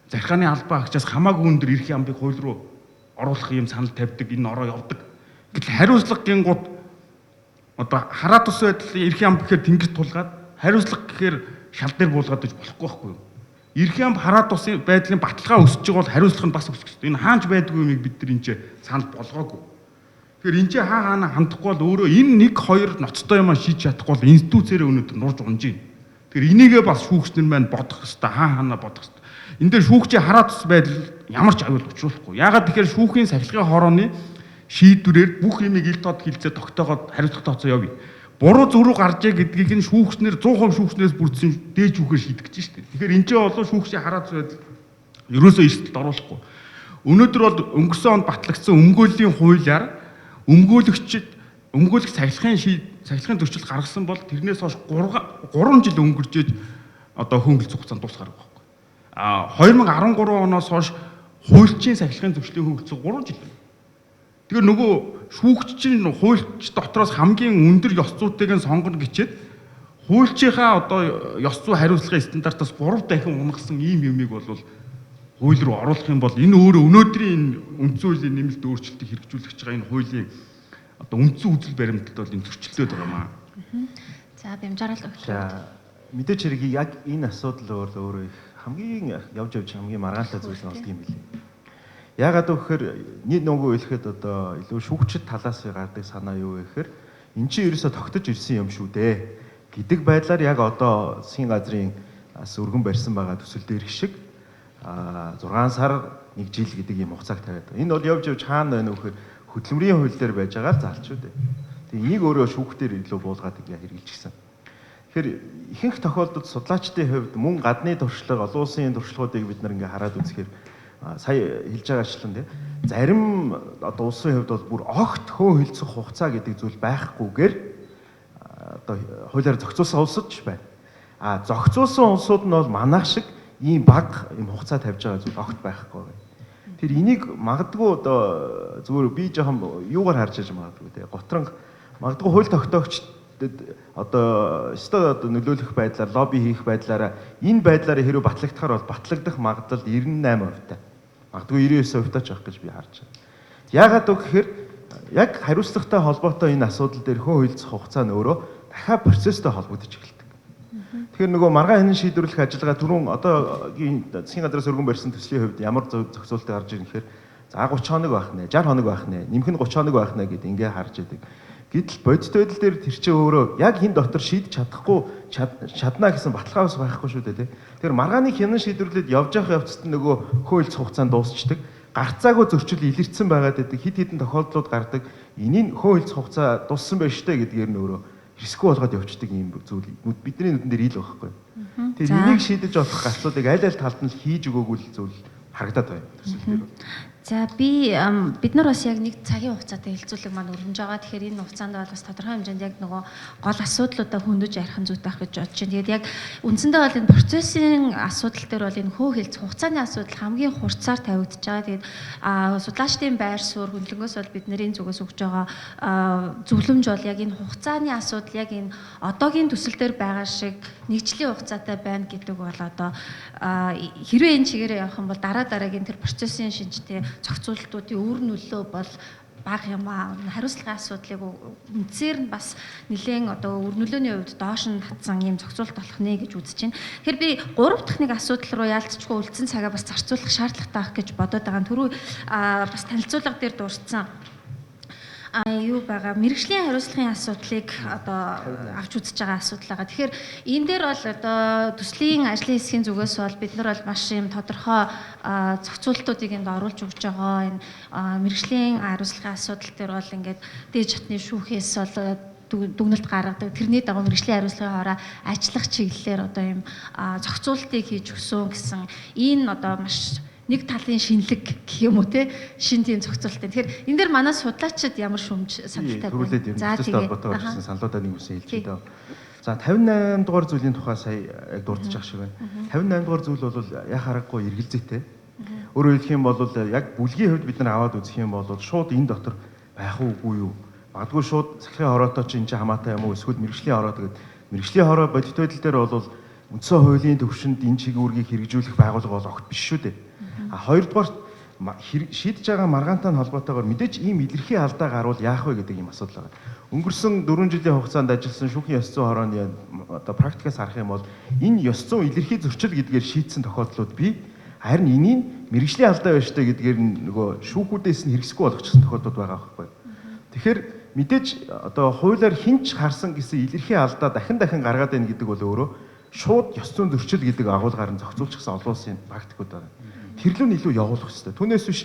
захиргааны албан агчаас хамаагүй өндөр эрх амбыг хууль руу оруулах юм санал тавьдаг, энэ ороо явдаг. Гэтэл хариуцлага гингууд хараат ус байдал эрх амб гэхээр тэнгис тулгаад хариуцлага гэхээр шал дээр буулгаад гэж болохгүй байхгүй юу? Эрх амб хараат усын байдлын баталгаа өсөж байгаа бол хариуцлага нь бас өсөх ёстой. Энэ хаанч байдгүй юмыг бид нар энэ санал болгоогүй. Тэгэхээр энэ хаана хандахгүй бол өөрөө энэ 1-2 ноцтой юм шийдэж чадахгүй бол институцээрээ өнөөдөр нурж унж байна. Тэгэхээр энийгээ бас шүүгчнэр маань бодох ёстой, хаана бодох ёстой. Энд дээр шүүгчийн хараат ус байдал ямар ч аюул учруулахгүй. Яагаад тэгэхээр шүүхийн сахилгын хорооны шийдвэрээр бүх юмыг ил тод хилцээ тогтоогоод хариуцлага тооцоо явъя. Буруу зөрүү гаржээ гэдгийг нь шүүгчнэр 100% шүүгчнээс бүрдсэн дээж үгээр шийдэх гэж шүү дээ. Тэгэхээр энэ ч болов шүүгчийн хараат ус байдал ерөөсөө эрсдэлд оруулахгүй. Өнөөдөр бол өнгөрсөн онд батлагдсан өмгөөллийн хуулиар өмгөөлөх сахилгын зөрчил гаргасан бол тэрнээс хойш 3 жил өнгөрчөөж хөнгөлц хугацаанд дуусах гарга байхгүй. 2013 оноос хойш хуульчийн сахилгын зөрчлийн хөнгөлц 3 жил байна. Тэгэхээр нөгөө шүүгчийн хуульч дотроос хамгийн өндөр ёс зүйтэйг нь сонгоно гэчээд хуульчийнхаа ёс зүй хариуцлагын стандартаас 3 дахин унгасан ийм юмыг бол хууль руу оруулах юм бол энэ өөрөө өнөөдрийн энэ үндсэн хуулийн нэмэлт өөрчлөлтийг хэрэгжүүлж байгаа энэ хуулийн үндсэн үзэл баримталд бол энэ зөрчилдөд байгаа маа. За бямжаарал өгөх. мэдээч хэрэг яг энэ асуудал өөрөө их хамгийн явж хамгийн маргаантай зүйл болдго юм билээ. Яагаад гэвэл нэг нөгөө хэлэхэд одоо илүү шүүгчд талаас гардаг санаа юу вэ гэхээр эн чинь ерөөсө тогтож ирсэн юм шүү дээ гэдэг байдлаар яг одоо засгийн газрын бас өргөн барьсан байгаа төсөл дээр шиг 6 сар 1 жил гэдэг юм хугацааг тавиад. Энэ бол явж хаана байна вэ гэхээр хөдөлмөрийн хууль дээр байж байгаа залч шүү дээ. Тэгээ энийг өөрөө шүүхтэр илүү буулгаад ингээ хэрэгжилчихсэн. Тэгэхээр ихэнх тохиолдолд судлаачдын хувьд мөн гадны туршлага, олон улсын туршлагуудыг бид нар ингээ хараад үзэхээр сая хэлж байгаачлан тийм зарим одоо улсын хувьд бол бүр огт хөө хилцэх хугацаа гэдэг зүйл байхгүйгээр одоо хуулиар зохицуулсан улсууд ч байна. Зохицуулсан улсууд нь бол манайх шиг ийм бага юм хугацаа тавьж байгаа зүйл огт байхгүй байна. Тэр энийг магадгүй одоо зүгээр би жоохон юугаар харж яж магадгүй тийм готронг магадгүй хууль тогтоогчдод одоо нөлөөлөх байдлаар лобби хийх байдлаараа энэ байдлаараа хэрэг батлагдахаар бол батлагдах магадлал 98% таа. Магадгүй 99% таач авах гэж би харж байна. Яагаад гэвэл яг хариуцлагатай холбоотой энэ асуудал дээр хөөөлцөх хугацаа нь өөрөө дахиад процесстэй холбогдож эхэлдэг. Тэгэхээр нөгөө маргаан хянан шийдвэрлэх ажиллагаа түрүүн одоогийн засгийн газраас өргөн барьсан төслийн хувьд ямар зохицуултыг гарч ирнэ гэхээр за 30 хоног байх нэ, 60 хоног байх нэ, нэмэх нь 30 хоног байх нэ гэд ингээ харж идэг. Гэтэл бодит байдал дээр тэр чинь өөрөө яг энэ дотор шийдэж чадна гэсэн баталгаа бас байхгүй шүү дээ. Тэгэхээр маргааны хянан шийдвэрлэлд явж явах явцад нөгөө хөөөлц хугацаанд дуусчдаг. Гарцаагүй зөрчил илэрсэн байгаад байдаг. Хид хідэн тохиолдлууд гардаг. Энийг хөөөлц хугацаа дууссан байж штэ гэдгээр нь өөрөө риск болгоод явцдаг юм зүйл. Бидний нүдэн дээр ил байхгүй. Тэгэхээр энийг шийдэж олох гарцуудыг аль талд нь хийж өгөөгүй л зүйл харагдаад байна. Төсөл дээр. За бид нар бас яг нэг цагийн хугацаатай хэлцүүлэг маань өрнөж байгаа. Тэгэхээр энэ хугацаанд бол бас тодорхой хэмжээнд яг нөгөө гол асуудлуудаа хөндөж ярих нь зүйтэй байх гэж бодож байна. Тэгээд яг үндсэндээ бол энэ процессын асуудал дээр бол энэ хөө хэлц хугацааны асуудал хамгийн хурцаар тавигдж байгаа. Тэгээд судлаачдын байр суурь хөндлөнгөөс бол бидний зүгээс өгж байгаа зөвлөмж бол яг энэ хугацааны асуудал яг энэ одоогийн төсөл дээр байгаа шиг нэгжлийн хугацаатай байна гэдэг бол одоо хэрвээ энэ чигээрээ явах юм бол дараагийн тэр процессын шинжтэй зохицуулалтуудын үр нөлөө бол бага юм аа. Хариуцлагын асуудлыг үндсээр нь бас нэлээд одоо үр нөлөөний хувьд доош нь татсан юм зохицуулалт болох нэ гэж үзэж байна. Тэгэхээр би 3 дахь нэг асуудал руу яалтчгүй үлдсэн цагаа бас зарцуулах шаардлагатай байх гэж бодоод байгаа. Түрүү бас танилцуулга дээр дурдсан юу байгаа мэрэгжлийн хариуцлагын асуудлыг одоо авч үзэж байгаа асуудал байгаа. Тэгэхээр энэ дээр бол одоо төслийн ажлын хэсгийн зүгээс бол бид нар бол маш юм тодорхой зохицуултуудыг энд оруулж өгч байгаа. Энэ мэрэгжлийн хариуцлагын асуудал дээр бол ингээд дээд чатны шүүхээс бол дүгнэлт гаргадаг. Тэрний дагуу мэрэгжлийн хариуцлагын хоороо ажиллах чиглэлээр одоо юм зохицуултыг хийж өгсөн гэсэн энэ одоо маш нэг талын шинэлэг гэх юм уу те шин тийм зохицуулттай. Тэгэхээр энэ дээр манай судлаачид ямар шүмж саналтай байна. За тэгээд болсон саналуудаа нэг үсэн хэлж байгаа. За 58 дугаар зүйлийн тухай сая яг дурдж ах шиг байна. 58 дугаар зүйл бол яг харахгүй эргэлзээтэй. Өөрөөр хэлэх юм бол яг бүлгийн хувьд бид нар аваад үзэх юм бол шууд энэ дотор байх уугүй юу? Магадгүй шууд сахилгын хороотой чинь хамаатай юм уу? Эсвэл мэрэгжлийн хороо тэгээд мэрэгжлийн хороо бодит байдал дээр бол үндсэн хуулийн төвшөнд энэ чиг үүргийг хэрэгжүүлэх байгууллага бол огт биш шүү дээ. Хоёрдугаар шийдэж байгаа маргаантай холбоотойгоор мэдээж ийм илэрхий алдаа гарвал яах вэ гэдэг ийм асуудал байна. Өнгөрсөн 4 жилийн хугацаанд ажилласан шүүхийн ёс зүйн хорооны одоо практикаас харах юм бол энэ ёс зүйн илэрхий зөрчил гэдгээр шийдсэн тохиолдлууд бий. Харин энийг мэрэгжлийн алдаа байж таа гэдгээр нөгөө шүүхүүдээс нь хэрэгсэхгүй болгочихсон тохиолдлууд байгаа байхгүй. Тэгэхээр мэдээж одоо хуулиар хинч харсан гэсэн илэрхий алдаа дахин гаргаад байна гэдэг бол өөрөө шууд ёс зүйн зөрчил гэдэг агуулгаар нь зохицуулчихсан олон улсын практикууд байна. Тэрлүү нь илүү явуулах хэрэгтэй. Түүнээс биш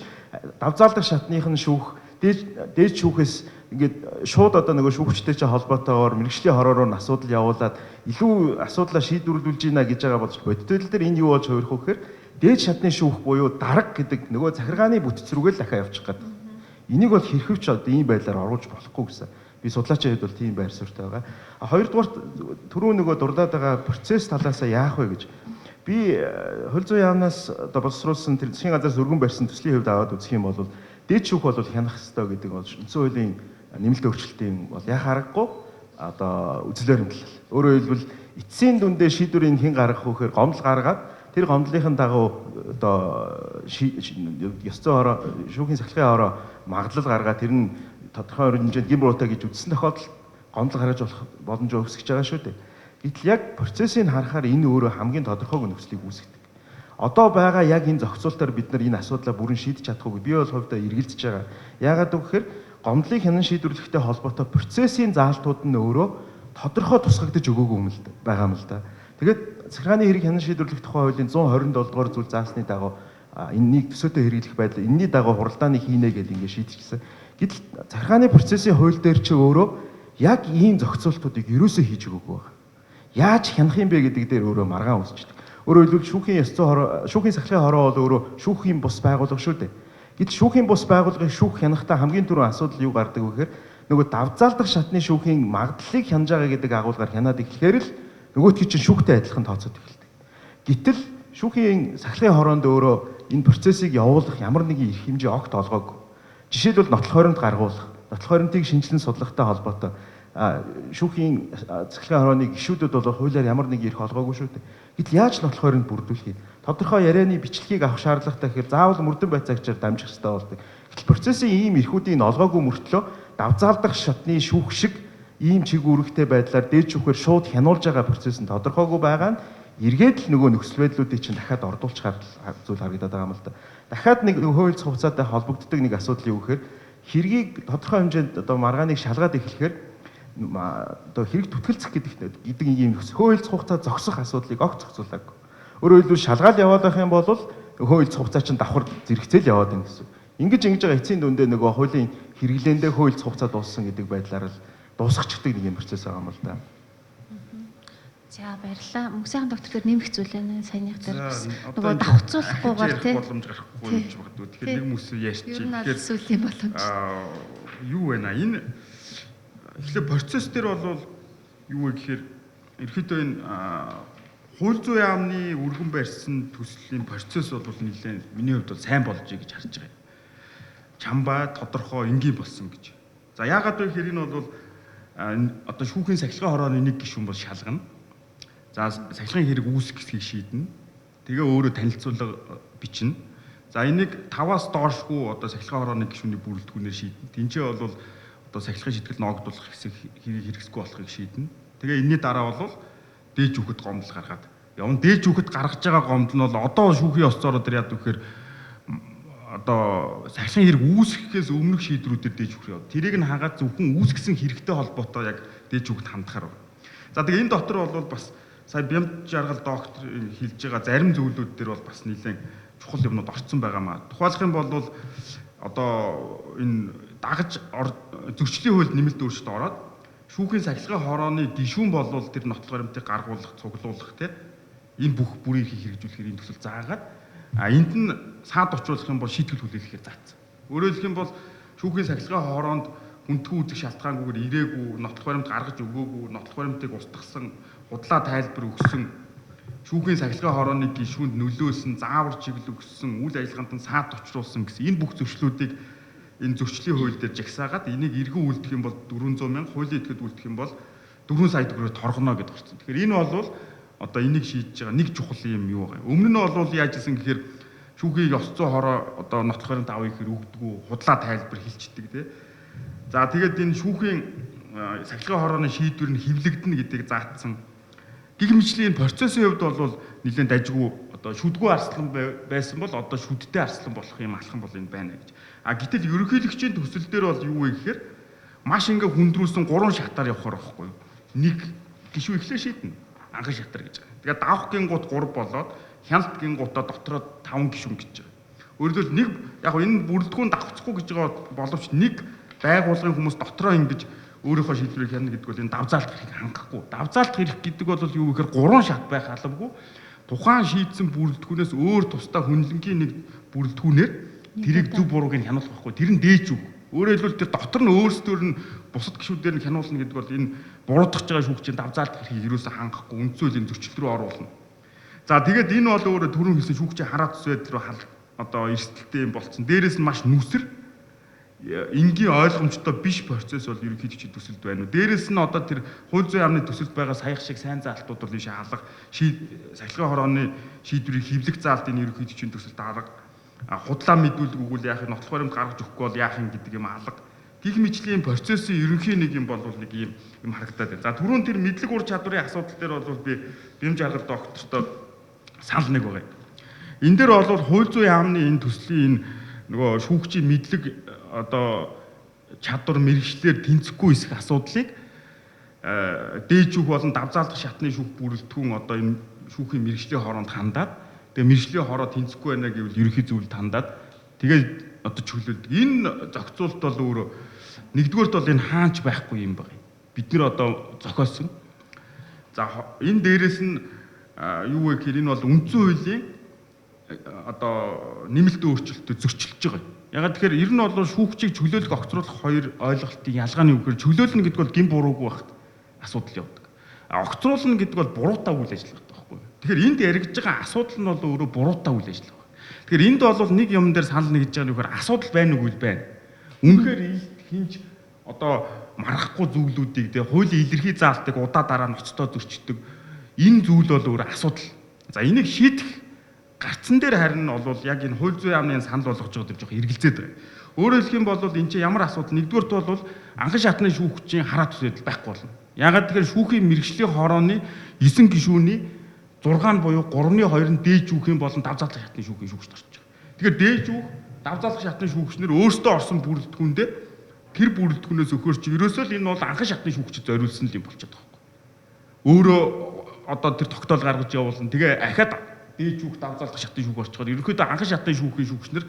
давзаалдах шатных нь шүүх, дээд шүүхээс ингээд шууд одоо нөгөө шүүгчтэй ч холбоотойгоор мэрэгжлийн хороор нь асуудал явуулаад илүү асуудлаа шийдвэрлүүлж гинэ гэж байгаа боловч бодит байдал дээр энэ юу болж хувирах вэ гэхээр дээд шатны шүүх буюу дарга гэдэг нөгөө захиргааны бүтц рүүгээ л дахиад явчих гээд. Энийг бол хэрхэвч одоо ийм байдлаар оруулж болохгүй гэсэн. Би судлаачийн хувьд бол тийм байр суурьтай байгаа. Хоёрдугаар түрүү нөгөө дурлаад байгаа процесс талаас яах вэ гэж би хууль зүйн яамнаас одоо боловсруулсан тэр засгийн газраас өргөн барьсан төслийн хувьд аваад үзэх юм бол дээд шүүх бол хянах ёстой гэдэг бол үндсэн хуулийн нэмэлт өөрчлөлтийн бол яа харахгүй одоо үзлээр хөндлөл. Өөрөөр хэлбэл эцсийн дүндээ шийдвэрийг хэн гаргах вэ гэхээр гомдол гаргаад тэр гомдлын дагуу одоо ёс зүйн хороо шүүхийн сахилгын хороо магадлал гаргаад тэр нь тодорхой хэмжээнд гимбруутай гэж үзсэн тохиолдолд гомдол гаргаж болох боломж өгсөж байгаа шүү дээ. Гэтэл яг процессыг харахаар энэ өөрөө хамгийн тодорхойг нөхцөлийг үүсгэдэг. Одоо байгаа яг энэ зохицуултаар бид нар энэ асуудлаа бүрэн шийдэж чадахгүй. Би бол хувьдаа эргэлзэж байгаа. Яагаад гэвэл гомдлыг хянан шийдвэрлэхтэй холбоотой процессын заалтууд нь өөрөө тодорхой тусгагдж өгөөгүй юм л байгаа юм л да. Тэгээд захиргааны хэрэг хянан шийдвэрлэх тухай хуулийн 127 дугаар зүйл заасны дагуу энэнийг төсөөтэй хэрэглэх байдал энэний дагуу хуралдааны хийнэ гэдээ ингэ шийдчихсэн. Гэтэл захиргааны процессын хууль дээр чи өөрөө яг ийм зохицуултуудыг ерөөсөө хийж өгөөгүй байна. Яаж хянах юм бэ гэдэг дээр өөрөө маргаан үүсчихдээ. Өөрөөр хэлбэл шүүхийн сахлахын хороо бол өөрөө шүүхийн бус байгууллага шүү дээ. Гэтэл шүүхийн бус байгууллагыг шүүх хянахтаа хамгийн түрүүн асуудал юу гардаг вэ гэхээр нөгөө давзаалдах шатны шүүхийн магадлалыг хянаж байгаа гэдэг агуулгаар хянаад эхлэхээр л нөгөөтгий чинь шүүхтэй адилхан тооцоод эхэлдэг. Гэтэл шүүхийн сахлахын хороонд өөрөө энэ процессыг явуулах ямар нэгэн эрх хэмжээ огт олгоогүй. Жишээлбэл нотлох хойронд гаргуулах, нотлох хойронтыг шинжилэн судлахтай холбоотой шүүхийн сахлахын хорооны гишүүдүүд бол хуулиар ямар нэг эрх олгоогүй шүү дээ. Гэтэл яаж нотлох хойронд бүрдүүлэх юм? Тодорхой ярианы бичлэгийг авах шаардлагатай гэхээр заавал мөрдөн байцаагчаар дамжих хэрэгтэй болдог. Гэтэл процессын ийм эрхүүдийг олгоогүй мөртлөө давзаалдах шатны шүүх шиг ийм чиг үүрэгтэй байдлаар дээд шүүхээр шууд хянуулж байгаа процесс нь тодорхойгүй байгаа нь эргээд л нөгөө нөхцөл байдлуудыг чинь дахиад ордуулах зүйл харагдаад байгаа юм л да. Дахиад нэг хууль хугацаатай холбогддог нэг асуудал юу гэхээр хэргийг тодорхой хэмжээнд одоо маргааныг шалгаад эхлэхээр одоо хэрэг түтгэлцэх гэдэг ийм хууль хугацаа зогсох асуудлыг огт зохицуулаагүй. Өөрөөр хэлбэл шалгаал яваад байх юм бол хууль хугацаа чинь давхар зэрэгцээл яваад байна гэсэн. Ингэж байгаа эцсийн дүндээ нөгөө хуулийн хэрэглээндээ хууль хугацаа дууссан гэдэг байдлаар л дуусгачихдаг нэг юм процесс байгаа юм л да. За баярлалаа. Мөнхсийн доктор дээр нэмэх зүйл байна. Саяных дээр нөгөө давхцуулахгүйгээр тийм боломж гарахгүй юм шиг байна. Тэгэхээр нэг хүмүүс яарч ер нь аль сүлийн боломж. Юу вэ наа? Энэ эхлээ процесс дээр бол юу вэ гэхээр ерөөдөө энэ хууль зүйн яамны өргөн барьсан төслийн процесс бол нэлээд миний хувьд бол сайн болж ий гэж харж байгаа. Чамбаа тодорхой энгийн болсон гэж. За яагаад вэ гэхээр энэ бол одоо шүүхийн сахилгын хорооны нэг гишүүн бол шалгана. За сахилгын хэрэг үүсгэхийг шийднэ. Тэгээ өөрөө танилцуулга бичнэ. За энийг 5-аас доошгүй одоо сахилгын хорооны гишүүний бүрэлдэхүүнээр шийднэ. Тинчээ бол одоо сахилгын шийтгэл ногдуулах хэсэг хэрэгсэхгүй болохыг шийднэ. Тэгээ энэний дараа бол дээд жүхэд гомдол гаргаад явна. Дээд жүхэд гаргаж байгаа гомдол нь бол одоо шүүхийн ёс зороо дээр яадаг вэхээр одоо сахилгын хэрэг үүсгэхээс өмнөх шийдрүүдээр дээж жүх яваа. Тэрийг нь хагаад зөвхөн үүсгэсэн хэрэгтэй холбоотой яг дээж жүхэд хандахаар байна. За тэгээ энэ дотор бол бас сая бямд жаргал доктор хэлж байгаа зарим зүйлүүд дээр бол бас нэлээд чухал юмнууд орцсон байгаамаа. Тухайлах юм бол одоо энэ дагаж зөрчлийн хуульд нэмэлт өөрчлөлт ороод шүүхийн сахилгын хорооны гишүүн болвол тэр нотлох баримтыг гаргуулах, цуглуулах тийм энэ бүх бүрийн эрхийг хэрэгжүүлэхээр энэ төсөл заагаад энд нь саад очруулах юм бол шийтгэл хүлээлгэхээр заасан. Өөрөөр хэлэх юм бол шүүхийн сахилгын хороонд хүндхэн үзэх шалтгаангүйгээр ирээгүй, нотлох баримт гаргаж өгөөгүй, нотлох баримтыг устгасан, худлаа тайлбар өгсөн, шүүхийн сахилгын хорооны гишүүнд нөлөөсөн, заавар чиглэл өгсөн, үйл ажиллагаанд нь саад очруулсан гэсэн энэ бүх зөрчлүүдийг энэ зөрчлийн хууль дээр жагсаагаад энийг иргэн үлдэх юм бол 400 мянга, хуулийн этгээд үлдэх юм бол 4 сая төгрөгөөр торгоно гэдээ орсон. Тэгэхээр энэ бол одоо энийг шийдэж байгаа нэг чухал юм юу байгаа. Өмнө нь бол яаж исэн гэхээр шүүхийн ёс зүйн хороо одоо нотлох баримт авъя гэхээр өгдөггүй, худлаа тайлбар хэлцдэг тий. За тэгээд энэ шүүхийн сахилгын хорооны шийдвэр нь хэвлэгдэнэ гэдгийг заатсан. Гэх мэтлийн процессын хувьд бол нэлээд дажгүй одоо шүдгүү арслан байсан бол одоо шүдтэй арслан болох юм алхам бол энэ байна гэж. Гэтэл ерөнхийлөгчийн төсөл дээр бол юу вэ гэхээр маш ингээ хүндрүүлсэн 3 шатаар явахаар байхгүй юу? Нэг гишүү эхлээ шийднэ. Анхан шатар гэж байгаа. Тэгээд давх гингууд 3 болоод хяналт гингуудаа дотроо 5 гишүүн гэж байгаа. Өөрөлдвөл нэг яг энэ бүрэлдэхүүн давхцахгүй гэж байгаа боловч нэг байгууллагын хүмүүс дотроо ингэж өөрийнхөө шийдвэрийг хянана гэдэг бол энэ давзаалт хэрэг хангахгүй. Давзаалт хэрэг гэдэг бол юу гэхээр 3 шат байх албагүй. Тухайн шийдсэн бүрэлдэхүүнээс өөр тусдаа хүнлэнгийн нэг бүрэлдэхүүнээр тэрийг зөв бурууг нь хянуулах байхгүй. Тэр нь дээж үг. Өөрөөр хэлбэл тэр дотор нь өөрсдөр нь бусад гишүүдээр нь хянуулна гэдэг бол энэ буруудах байгаа шүүгчийн давзаалт хэргийг ерөөсө хангахгүй үндсөөл энэ зөрчил рүү оруулна. За тэгээд энэ бол өөрөө түрүүн хэлсэн шүүгчийн хараа цус байдал руу одоо эрсдэлтэй юм болцсон. Дээрээс нь маш нүсэр энгийн ойлгомжтой биш процесс бол ерөнхийдөө төсөлд байна уу. Дээрээс нь одоо тэр хууль зүйн яамны төсөлд байгаа саях шиг сайн заалтууд бол ийшээ алга сахилгын хорооны шийдвэрийг хэвлэх заалт энэ ерөнхийдөө төсөлд алга худлаа мэдүүлэг өгвөл яах юм, нотлох баримт гаргаж өгөхгүй бол яах юм гэдэг юм алга. гих мэтлийн процессын ерөнхий нэг юм бол нэг юм харагдаад байна. За түрүүн тэр мэдлэг ур чадварын асуудал дээр бол би бямж аргал доктортой санал нэг байгаа. Энэ дээр бол хууль зүйн яамны энэ төслийн энэ нөгөө шүүгчийн мэдлэг одоо чадвар мэрэгчлэр тэнцэхгүй эсэх асуудлыг дээд шүүх болон давзаалдах шатны шүүх бүрэлдэхүүн одоо энэ шүүхийн мэрэгчлийн хооронд хандаад тэгээ мэрэгчлийн хороо тэнцэхгүй байна гэвэл ерөнхий зөвлөлд хандаад тэгээд одоо чөлөөлдөг. Энэ зохицуулт бол өөрөө нэгдүгээрт бол энэ хаанч байхгүй юм байна. Бид нэр одоо зохиосон. За энэ дээрээс нь юу вэ гэхээр энэ бол үндсэн хуулийн одоо нэмэлт өөрчлөлтөд зөрчилдөж байгаа. Ягаад тэгэхээр ер нь бол шүүгчийг чөлөөлөх огцруулах хоёр ойлголтын ялгаа нь юу гэхээр чөлөөлнө гэдэг бол гин буруугүй багт асуудал явдаг. Огцруулна гэдэг бол буруутай үйл ажиллагаа байхгүй. Тэгэхээр энд яригдж байгаа асуудал нь бол өөрөө буруутай үйл ажиллагаа. Тэгэхээр энд бол нэг юм дээр санал нэгж байгаа нь юу гэхээр асуудал байна уу үгүй байна. Үнэхээр хинж одоо маргахгүй зүйлүүдийг тэгээ хуулийн илэрхий заалтыг удаа дараа ноцтой зөрчдөг. Энэ зүйл бол өөр асуудал. За энийг шийдэх гарцсан дээр харин нь бол яг энэ хууль зүйн яамны санал болгож байгаа гэж жоохон эргэлзээд байгаа. Өөрөөр хэлэх юм бол энэ чинь ямар асуудал? Нэгдүгээрт бол анхан шатны шүүгчийн хараа төсөөлөл байхгүй болно. Ягаад тэгэхээр шүүхийн мэрэгжлийн хорооны 9 гишүүний 6 нь буюу 3-2 нь дээд шүүхийн болон давзаалгах шатны шүүхийн шүүгчд орж байгаа. Тэгэхээр дээд шүүх, давзаалгах шатны шүүгчнэр өөрсдөө орсон бүрэлдэхүүндээ тэр бүрэлдэхүүнээс өгөхөр чи ерөөсөө л энэ бол анхан шатны шүүгчд зориулсан юм болчиход байгаа юм. Өөрөө одоо тэр тогтоол гаргаж явуулна. Тэгээ ахаад дээд шүүх, давзаалгах шатны шүүх орчхоор ерөнхийдөө анхан шатны шүүхийн шүүгчнэр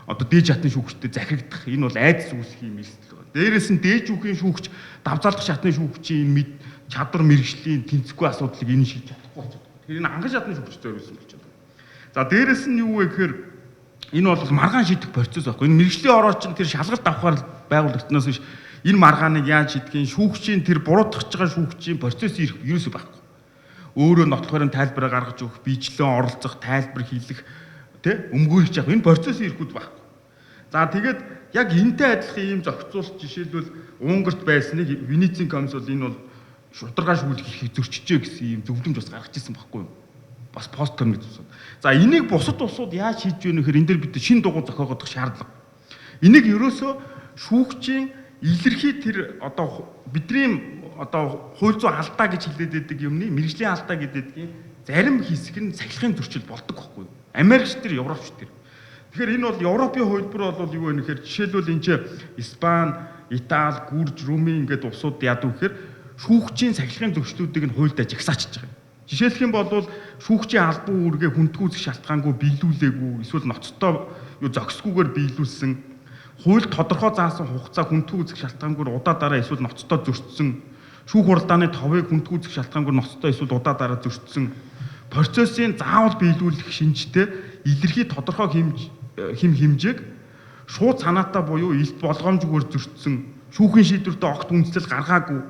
одоо дээд шатны шүүгчтэй захирагдах энэ бол айдас үүсэх юм эрсдэл байна. Дээрээс нь дээд шүүхийн шүүгч, давзаалгах шатны шүүгчийн энэ чадвар мэрэгжлийн тэнцэхгүй асуудлыг энэ шийдэж чадахгүй болчиход. Тэгэхээр энэ анхан шатны шүүгч зориулсан болчиход байна. За дээрээс нь юу вэ гэхээр энэ бол маргаан шийдэх процесс байхгүй. Энэ мэрэгжлийн ороо чинь тэр шалгалт авахар байгуулагдсанаас биш энэ маргааныг яаж шийдэх, шүүгчийн тэр буруутгах байгаа шүүгчийн процесс ерөөсөө байхгүй. Өөрөө нотлохоор тайлбараа гаргаж өгөх, биечлэн оролцох, тайлбар хийх, тэ өмгөөлж явах энэ процесс ирэхгүй байхгүй. За тэгээд яг энтэй адилхан ийм зохицуулт жишээлбэл Унгарт байсныг Венецийн комисс бол энэ бол шударгаа шүүлэх эрхийг зөрчижээ гэсэн ийм зөвлөмж бас гаргаж ирсэн байхгүй юу? Бас пост коммунист усууд. За энийг бусад улсууд яаж хийж вэ нөхөр энэ дээр бид шинэ дугуй зохиогдох шаардлага. Энийг ерөөсөө шүүгчийн илэрхий тэр одоо бидний одоо хууль зүйн алдаа гэж хэлээд байдаг юмны мэрэгжлийн алдаа гэдэг зарим хэсэг нь сахилгын зөрчил болдог байхгүй юу? Америкч тэр, Европч тэр. Тэгэхээр энэ бол Европын хувьбар бол юу вэ гэхээр жишээлбэл энэ чинь Испани, Итали, Гүрж, Румын ингээд улсууд яадаг гэхээр шүүгчийн сахилгын зөрчлүүдийг нь хуульдаа жагсаачиж байгаа. Жишээлх юм бол шүүгчийн албан үүргээ хүндгүүзэх шалтгаангүй биелүүлээгүй, эсвэл ноцтой юу зохисгүйгээр биелүүлсэн, хууль тодорхой заасан хугацаа хүндгүүзэх шалтгаангүй удаа дараа эсвэл ноцтой зөрчсөн, шүүх хуралдааны товыг хүндгүүзэх шалтгаангүй ноцтой эсвэл удаа дараа зөрчсөн, процессын заавал биелүүлэх шинжтэй илэрхий тодорхой хэмжээг шууд санаатаа буюу илт болгоомжгүйгээр зөрчсөн, шүүхийн шийдвэртээ огт үндэслэл гаргаагүй,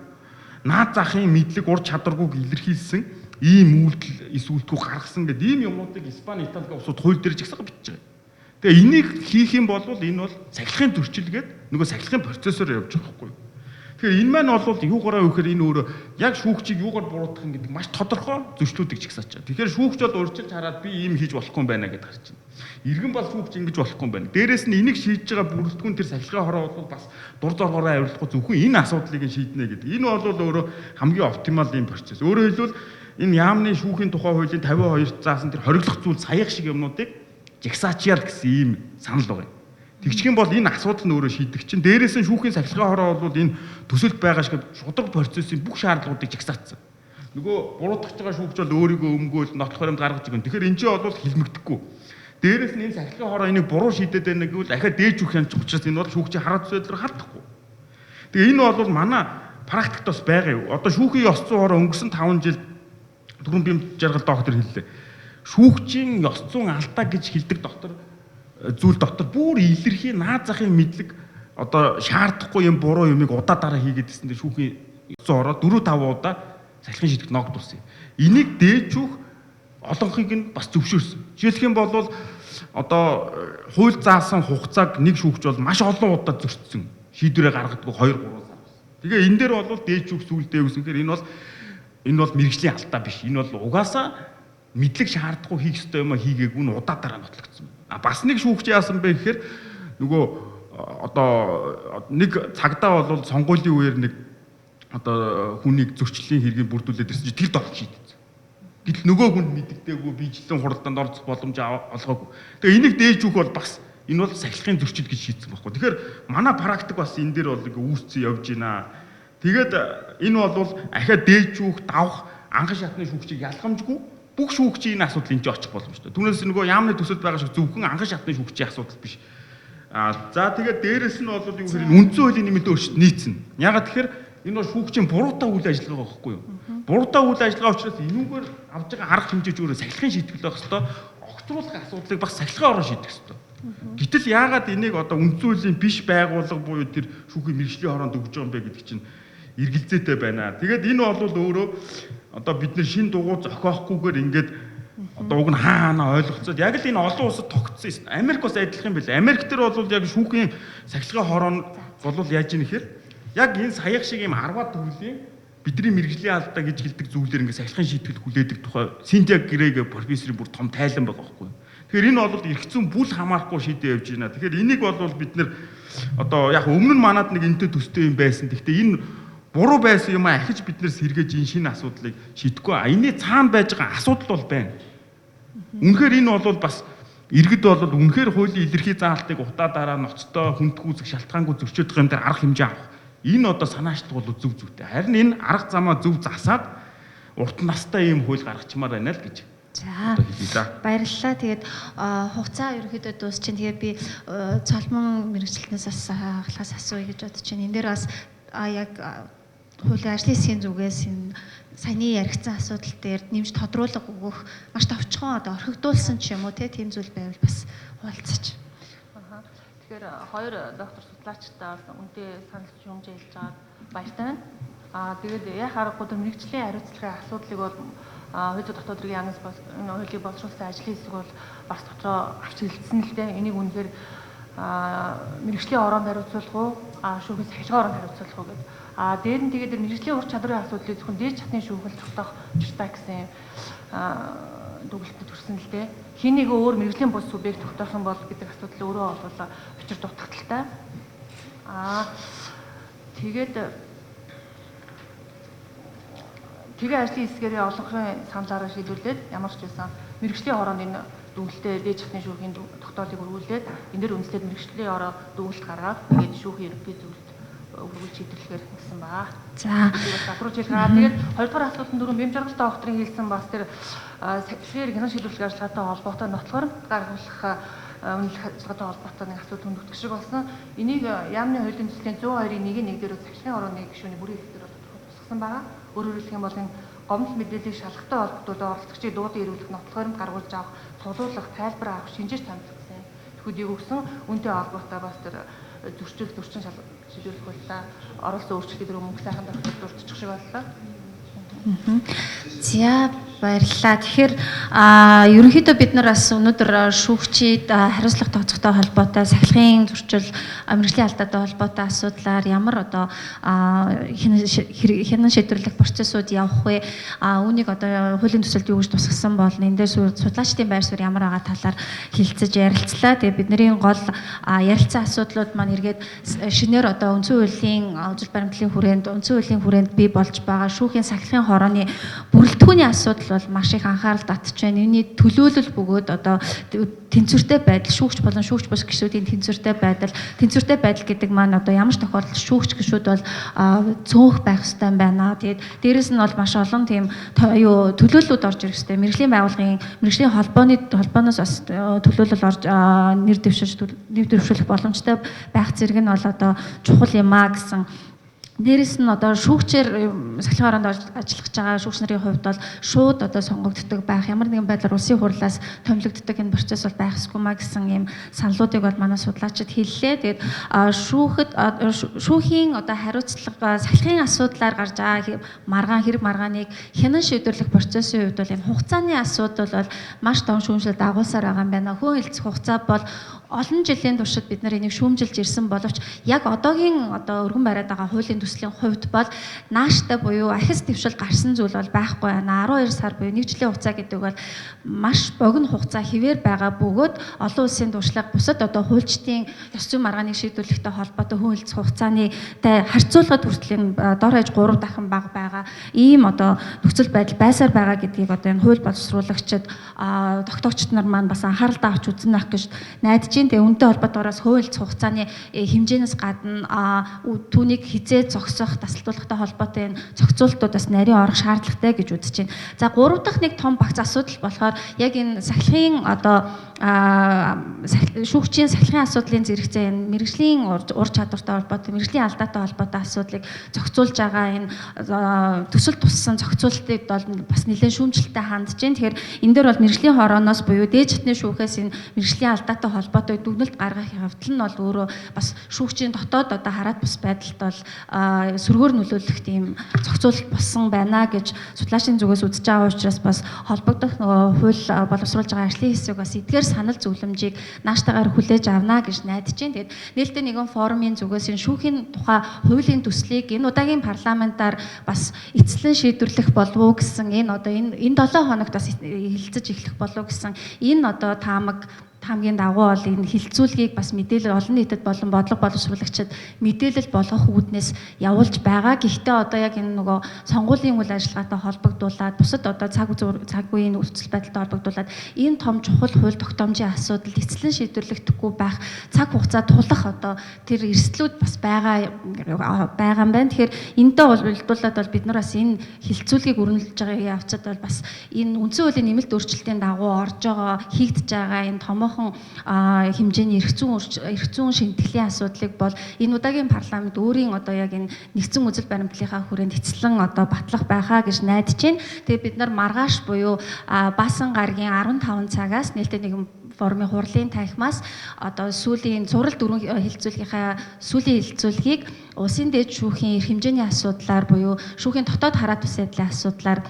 наад захын мэдлэг ур чадваргүйг илэрхийлсэн ийм үйлдэл эсвэл гаргасан гэдэг ийм юмнуудыг Испани, Итали улсууд хууль дээр жигсаага бичиж байгаа. Тэгээ энийг хийх юм бол энэ бол сахилгын зөрчилгээд нөгөө сахилгын процессор явж байгаа байхгүй юу? Тэгэхээр энэ маань бол юугаараа вэ гэхээр энэ өөрөө яг шүүгчийг юугаар буруутгах гэдэг маш тодорхой зөрчлүүдийг жигсааж байгаа. Тэгэхээр шүүгч бол урьдчилж хараад би ийм хийж болохгүй юм байна гэдээ гарч байна. Иргэн бол шүүгч ингэж болохгүй юм байна. Дээрээс нь энийг шийдэж байгаа бүрэлдэхүүн тэр сахилгын хороо бол бас дур зоргоороо авирлахгүй зөвхөн энэ асуудлыг шийднэ гэдэг. Энэ бол өөрөө хамгийн оптимал юм процесс. Өөрөөр хэлбэл энэ яамны шүүхийн тухай хуулийн 52 заасан тэр хориглох зүйл саях шиг юмнуудыг жигсаачяал гэсэн ийм санал байна. Тэгчих юм бол энэ асуудал нь өөрөө шийдэх чинь дээрээс нь шүүхийн сахилгын хороо бол энэ төсөлд байгаа шиг шудраг процессын бүх шаардлагуудыг жигсаацсан. Нөгөө буруутгах байгаа шүүгч бол өөрийгөө өмгөөл нотлох баримт гаргаж өгнө. Тэгэхээр энэ чинь бол хилмигдэхгүй. Дээрээс нь энэ сахилгын хороо энийг буруу шийдээд байна гэвэл ахаа дээж өгөх юм учраас энэ бол шүүгчийн хараа төсөөлөөр хардахгүй. Тэгээ энэ бол манай практикт бас байгаа юу. Одоо шүүхийн ёс зүйн хороо өнгөрсөн 5 жил түрүүн бим жаргал доктор хэллээ. Шүүгчийн ёс зүйн алдаа гэж хэлдэг доктор зүйл дотор бүр илэрхий наад захын мэдлэг одоо шаардахгүй юм буруу юмыг удаа дараа хийгээд ирсэн дээр шүүхийн ёс зүйн хороо 4-5 удаа сахилгын шийдвэрт ногдуулсан. Энийг дээжүүх олонхыг нь бас зөвшөөрсөн. Жишээлх юм бол одоо хууль заасан хугацааг нэг шүүгч бол маш олон удаа зөрчсөн. Шийдвэрээ гаргадаг 2-3 сар. Тэгээ энэ дээр бол дээжүүх зүйлдээ үснэхээр энэ бол мэрэгжлийн алдаа биш. Энэ бол угаасаа мэдлэг шаардахгүй хийх ёстой юм а хийгээгүй нь удаа дараа нотлогдсон. А бас нэг шүүгч яасан бэ гэхээр нөгөө одоо нэг цагдаа бол сонгуулийн үеэр нэг одоо хүнийг зөрчлийн хэргийг бүрдүүлээд ирсэн чинь тэр дор шийдсэн. Гэтэл нөгөө хүнд мэддэггүй биежилэн хуралдаанд орцох боломж олгоогүй. Тэгээ энийг дээж өгөх бол бас энэ бол сахилгын зөрчил гэж шийдсэн байхгүй. Тэгэхээр манай практик бас энэ дээр бол ингээ үүсцэн явж байна. Тэгээд энэ бол ахиад дээж өгөх, давах анхан шатны шүүгчийг ялгамжгүй бүх шүүгчийн энэ асуудал энэ очих боломжтой. Түүнээс нөгөө яамны төсөлд байгаа шиг зөвхөн анхан шатны шүүгчийн асуудал биш. За тэгээд дээрэс нь бол юу гэхээр үндсэн хуулийн нэмэлт өөрчлөлт нийцнэ. Ягаад тэгэхээр энэ бол шүүгчийн буруутай үйл ажиллагаа байхгүй юу? Буруутай үйл ажиллагаа учраас энүүгээр авж байгаа арга хэмжээч өөрөө сахилгын шийтгэл байх хэвээр огцруулах асуудлыг бас сахилгын орон шийдэх хэвээр. Гэтэл яагаад энийг одоо үндсэн хуулийн биш байгууллага буюу тэр шүүхийн мэргэжлийн хороонд өгж байгаа юм бэ гэдэг чинь эргэлзээтэй байна. Тэгээд энэ бол өөрөө одоо бид нэр шин дугуй зохиохгүйгээр ингээд одоо уг нь хаана ойлгоцоод яг л энэ олон улсад тогтсон юм. Америк бас адилхан юм байна. Америк дээр бол яг шүүхийн сахилгын хороонд бол яаж юм нэхэр яг энэ саяхан шиг юм 10-аад төрлийн бидний мэрэгжлийн алдаа гэж хэлдэг зүйлээр ингээд сахилгын шийтгэл хүлээдэг тухай Синтия Грэг профессорын бүр том тайлан байгаа байхгүй. Тэгэхээр энэ бол эрх зүйн бүл хамаарахгүй шийдээ явж байна. Тэгэхээр энийг бол бид нэр одоо яг өмнө нь манад нэг энэтэй төстэй юм байсан. Гэхдээ энэ буруу байсан юм ахиж биднээс сэргээж энэ шинэ асуудлыг шийдэхгүй. Энэний цаана байж байгаа асуудал бол байна. Үнэхээр энэ бол бас иргэд бол үнэхээр хуулийн илэрхий заалтыг утаа ноцтой хүндх үүсэх шалтгаангүй зөрчиж байгаа юм дээр арга хэмжээ авах. Энэ одоо санаачт бол зөв зүйтэй. Харин энэ арга замаа зөв засаад урт настай ийм хууль гаргачмаар байна л гэж. За баярлалаа. Тэгээд хугацаа ерөөхдөө дуусч чинь тэгээд би цолмон мэрэгчлэнээс асуулахаас асууя гэж бодож байна. Энэ дээр бас яг хуулийн ажлын хэсгийн зүгээс энэ саяны яригдсан асуудал дээр нэмж тодруулга өгөх маш товчхон одоо орхигдуулсан ч юм уу тийм зүйл байвал бас хуваалцаач. Тэгэхээр хоёр доктор судлаачтай үнэтэй санал шүүмж хэлж байгаад баяртай байна. Тэгээд яг аргагүй тэр мэрэгжлийн хариуцлагын асуудлыг бол хууль дотоод хэргийн ангаас бас энэ хуулийг боловсруулсан ажлын хэсэг бол бас дотроо авч хэлсэн л дээ. Энийг үнэхээр мэрэгжлийн ороонд хариуцуулах уу, шүүхийн сахилгын ороонд хариуцуулах уу гэдэг. Дээр нь тэгээд мэрэгжлийн ур чадрын асуудлыг зөвхөн дээд чатны шүүхэл тогтоох учиртай гэсэн дүгнэлтэд төрсөн л дээ. Хин нэг өөр мэрэгжлийн бус субъект тогтоосон бол гэдэг асуудал өөрөө бол учир дутагдaltaй. Тэгээ ажлын хэсгээрээ олонхын санал арга шийдвэрлээд ямар ч байсан мэрэгжлийн хороонд энэ дүгнэлтээ дээд чатны шүүхийн тогтоолыг өргүүлээд энэ дэр үндэслээд мэрэгжлийн ороо дүгнэлт гаргаад тэгээд шүүхийн ерөнхий зөвлөлд өргүүлж шийдвэрлэхээр гэсэн ба. За. Аппроч хэлгаа. Тэгээд хоёрдугаар асуултанд дөрөв бэм жаргалтай докторын хэлсэн бас тэр сахилгын гинэн шийдвэрлэх ажиллагаатай холбоотой нотлохоор гаргуулах үнэлэх ажиллагаатай холбоотой нэг асуудал хөндөгдөх шиг болсон. Энийг яамны хуулийн төслийн 102-1 дээр сахилгын орооны гишүүний бүрийн хэлтер тусгасан байгаа. Өөрөөр хэлэх юм бол энэ гомдол мэдээллийг шалгахтай холбогдуулаад оролцогчийг дуудан ирүүлэх нотлохоор гаргуулж авах, цуглуулах, тайлбар авах, шинжээч томилсон. Тэгэхэд өгсөн үнэтэй холбоотой бас тэр зөрчил шийдвэрлэх боллоо. Оролцсон өөрчлөлтөд мөнгө сайхан дурдчих шиг боллоо. За баярлалаа. Тэгэхээр ерөнхийдөө бид нар бас өнөөдөр шүүгчид хариуцлага тооцохтой холбоотой сахилгын зөрчил мэргэжлийн алдаатай холбоотой асуудлаар ямар одоо хянан шийдвэрлэх процессууд явах вэ? Үүнийг одоо хуулийн төсөлд юу гэж тусгасан болно? Энд дээр судлаачдын байр суурь ямар байгаа талаар хэлцэж ярилцлаа. Тэгээ бидний гол ярилцсан асуудлууд маань эргээд шинээр одоо үндсэн хуулийн үзэл баримтлалын хүрээнд бий болж байгаа шүүхийн сахилгын хорооны бүрэлдэхүүний асуудал бол маш их анхаарал татж байна. Үүний төлөөлөл бөгөөд одоо тэнцвэртэй байдал, шүүгч болон шүүгч бус гишүүдийн тэнцвэртэй байдал гэдэг маань одоо ямар ч тохиолдолд шүүгч гишүүд бол цөөнх байх ёстой юм байна. Тэгээд дээрэс нь бол маш олон тийм төлөөллүүд орж ирэх ёстой. Мэргэжлийн холбооноос бас төлөөлөл орж нэр дэвшүүлэх боломжтой байх зэрэг нь бол одоо чухал юм а гэсэн. Дээрэс нь одоо шүүгчээр сахилгын ороонд ажиллаж байгаа шүүгч нарын хувьд бол шууд одоо сонгогддог байх ямар нэгэн байдлаар улсын хурлаас томилогддог энэ процесс бол байх ёсгүй маа гэсэн ийм саналуудыг бол манай судлаачид хэллээ. Тэгээд шүүхийн одоо хариуцлага сахилгын асуудлаар гарч байгаа хэрэг маргааныг хянан шийдвэрлэх процессын хувьд бол энэ хугацааны асуудал бол маш том шүүмжлэлд дагуулсаар байгаа юм байна. Хүн хэлцэх хугацаа бол олон жилийн туршид бид нар энийг шүүмжилж ирсэн боловч яг одоогийн өргөн бариад байгаа хуулийн төслийн хувьд бол нааштай буюу ахис твшил гарсан зүйл бол байхгүй байна. 12 сар буюу 1 жилийн хугацаа гэдэг бол маш богино хугацаа хэвээр байгаа бөгөөд олон улсын туршлага бусад хуульчдын ёс зүйн маргааныг шийдвэрлэхтэй холбоотой хууль хугацааны харьцуулахад хүртэл дор хаяж 3 дахин бага байгаа. Ийм нөхцөл байдал байсаар байгаа гэдгийг энэ хууль боловсруулагчид тогтоогчид нар маань бас анхаарал таавч үзэн байх гэж найдаж байна. Тэгээ үүнтэй холбоотойгоос хууль хугацааны хэмжээнээс гадна түүнийг хизээ зогсох, тасалдуулахтай холбоотой энэ зохицуултууд бас нарийн орох шаардлагатай гэж үзэж байна. За 3 дахь нэг том багц асуудал болохоор яг энэ сахилгын шүүгчийн сахилгын асуудлын зэрэгцээ энэ мэрэгжлийн ур чадвартай холбоотой, мэрэгжлийн алдаатай холбоотой асуудлыг зохицуулж байгаа энэ төсөл туссан зохицуултыг бол бас нэлээд шүүмжлэлтэй хандж байна. Тэгэхээр энэ дээр бол мэрэгжлийн хорооноос буюу дээд шатны шүүхээс энэ мэрэгжлийн алдаатай холбоотой дүгнэлт гаргахын хувьд нь бол өөрөө бас шүүгчийн дотоод хараад бус байдалд бол сөргөөр нөлөөлөх тийм зохицуулалт болсон байна гэж судлаачийн зүгээс үзэж байгаа учраас бас холбогдох хууль боловсруулж байгаа ажлын хэсэг бас эдгээр санал зөвлөмжийг нааштайгаар хүлээж авна гэж найдаж байна. Тэгээд нээлттэй нэгэн форумын зүгээс энэ шүүхийн тухай хуулийн төслийг энэ удаагийн парламентаар бас эцэслэн шийдвэрлэх болов уу гэсэн энэ 7 хоногт бас хилцэж эхлэх болов уу гэсэн энэ таамаг хамгийн дагуу бол энэ хилцүүлгийг бас мэдээлэл олон нийтэд болон бодлого боловсруулагчид мэдээлэл болгох үүднээс явуулж байгаа. Гэхдээ яг энэ сонгуулийн үйл ажиллагаатай холбогдуулаад бусад цаг үеийн нөхцөл байдалтай холбогдуулаад энэ том чухал хууль тогтоомжийн асуудалд эцэслэн шийдвэрлэхдэггүй байх цаг хугацаа тулах тэр эрсдлүүд бас байгаа юм байна. Тэгэхээр энэтэй уялдуулаад бол бид нар бас энэ хилцүүлгийг өрнөлж байгаа явцад бол бас энэ үндсэн хуулийн нэмэлт өөрчлөлтийн дагуу орж байгаа хийгдэж байгаа энэ томоохон хэмжээний эрх зүйн шинтгэлийн асуудлыг бол энэ удаагийн парламент өөрийн яг энэ нэгдсэн үзэл баримтлалынхаа хүрээнд эцэслэн батлах байхаа гэж найдаж байна. Тэгээ бид нар маргааш буюу баасан гарагийн 15 цагаас нээлттэй нэгэн форумын хурлын танхимаас сүүлийн цуврал дөрвөн хилцүүлгийнхаа сүүлийн хилцүүлгийг улсын дээд шүүхийн эрх хэмжээний асуудлаар буюу шүүхийн дотоод хараат ус байдлын асуудлаар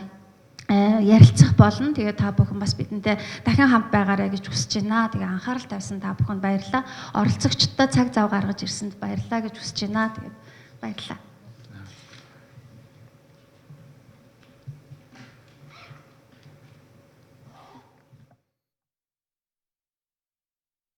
ярилцах болно. Тэгээ та бүхэн бас бидэнтэй дахин хамт байгаарай гэж хүсэж байна. Тэгээ анхаарал тавьсан та бүхэнд баярлалаа. Оролцогчдод цаг зав гаргаж ирсэнд баярлалаа гэж хүсэж байна. Тэгээд баярлалаа.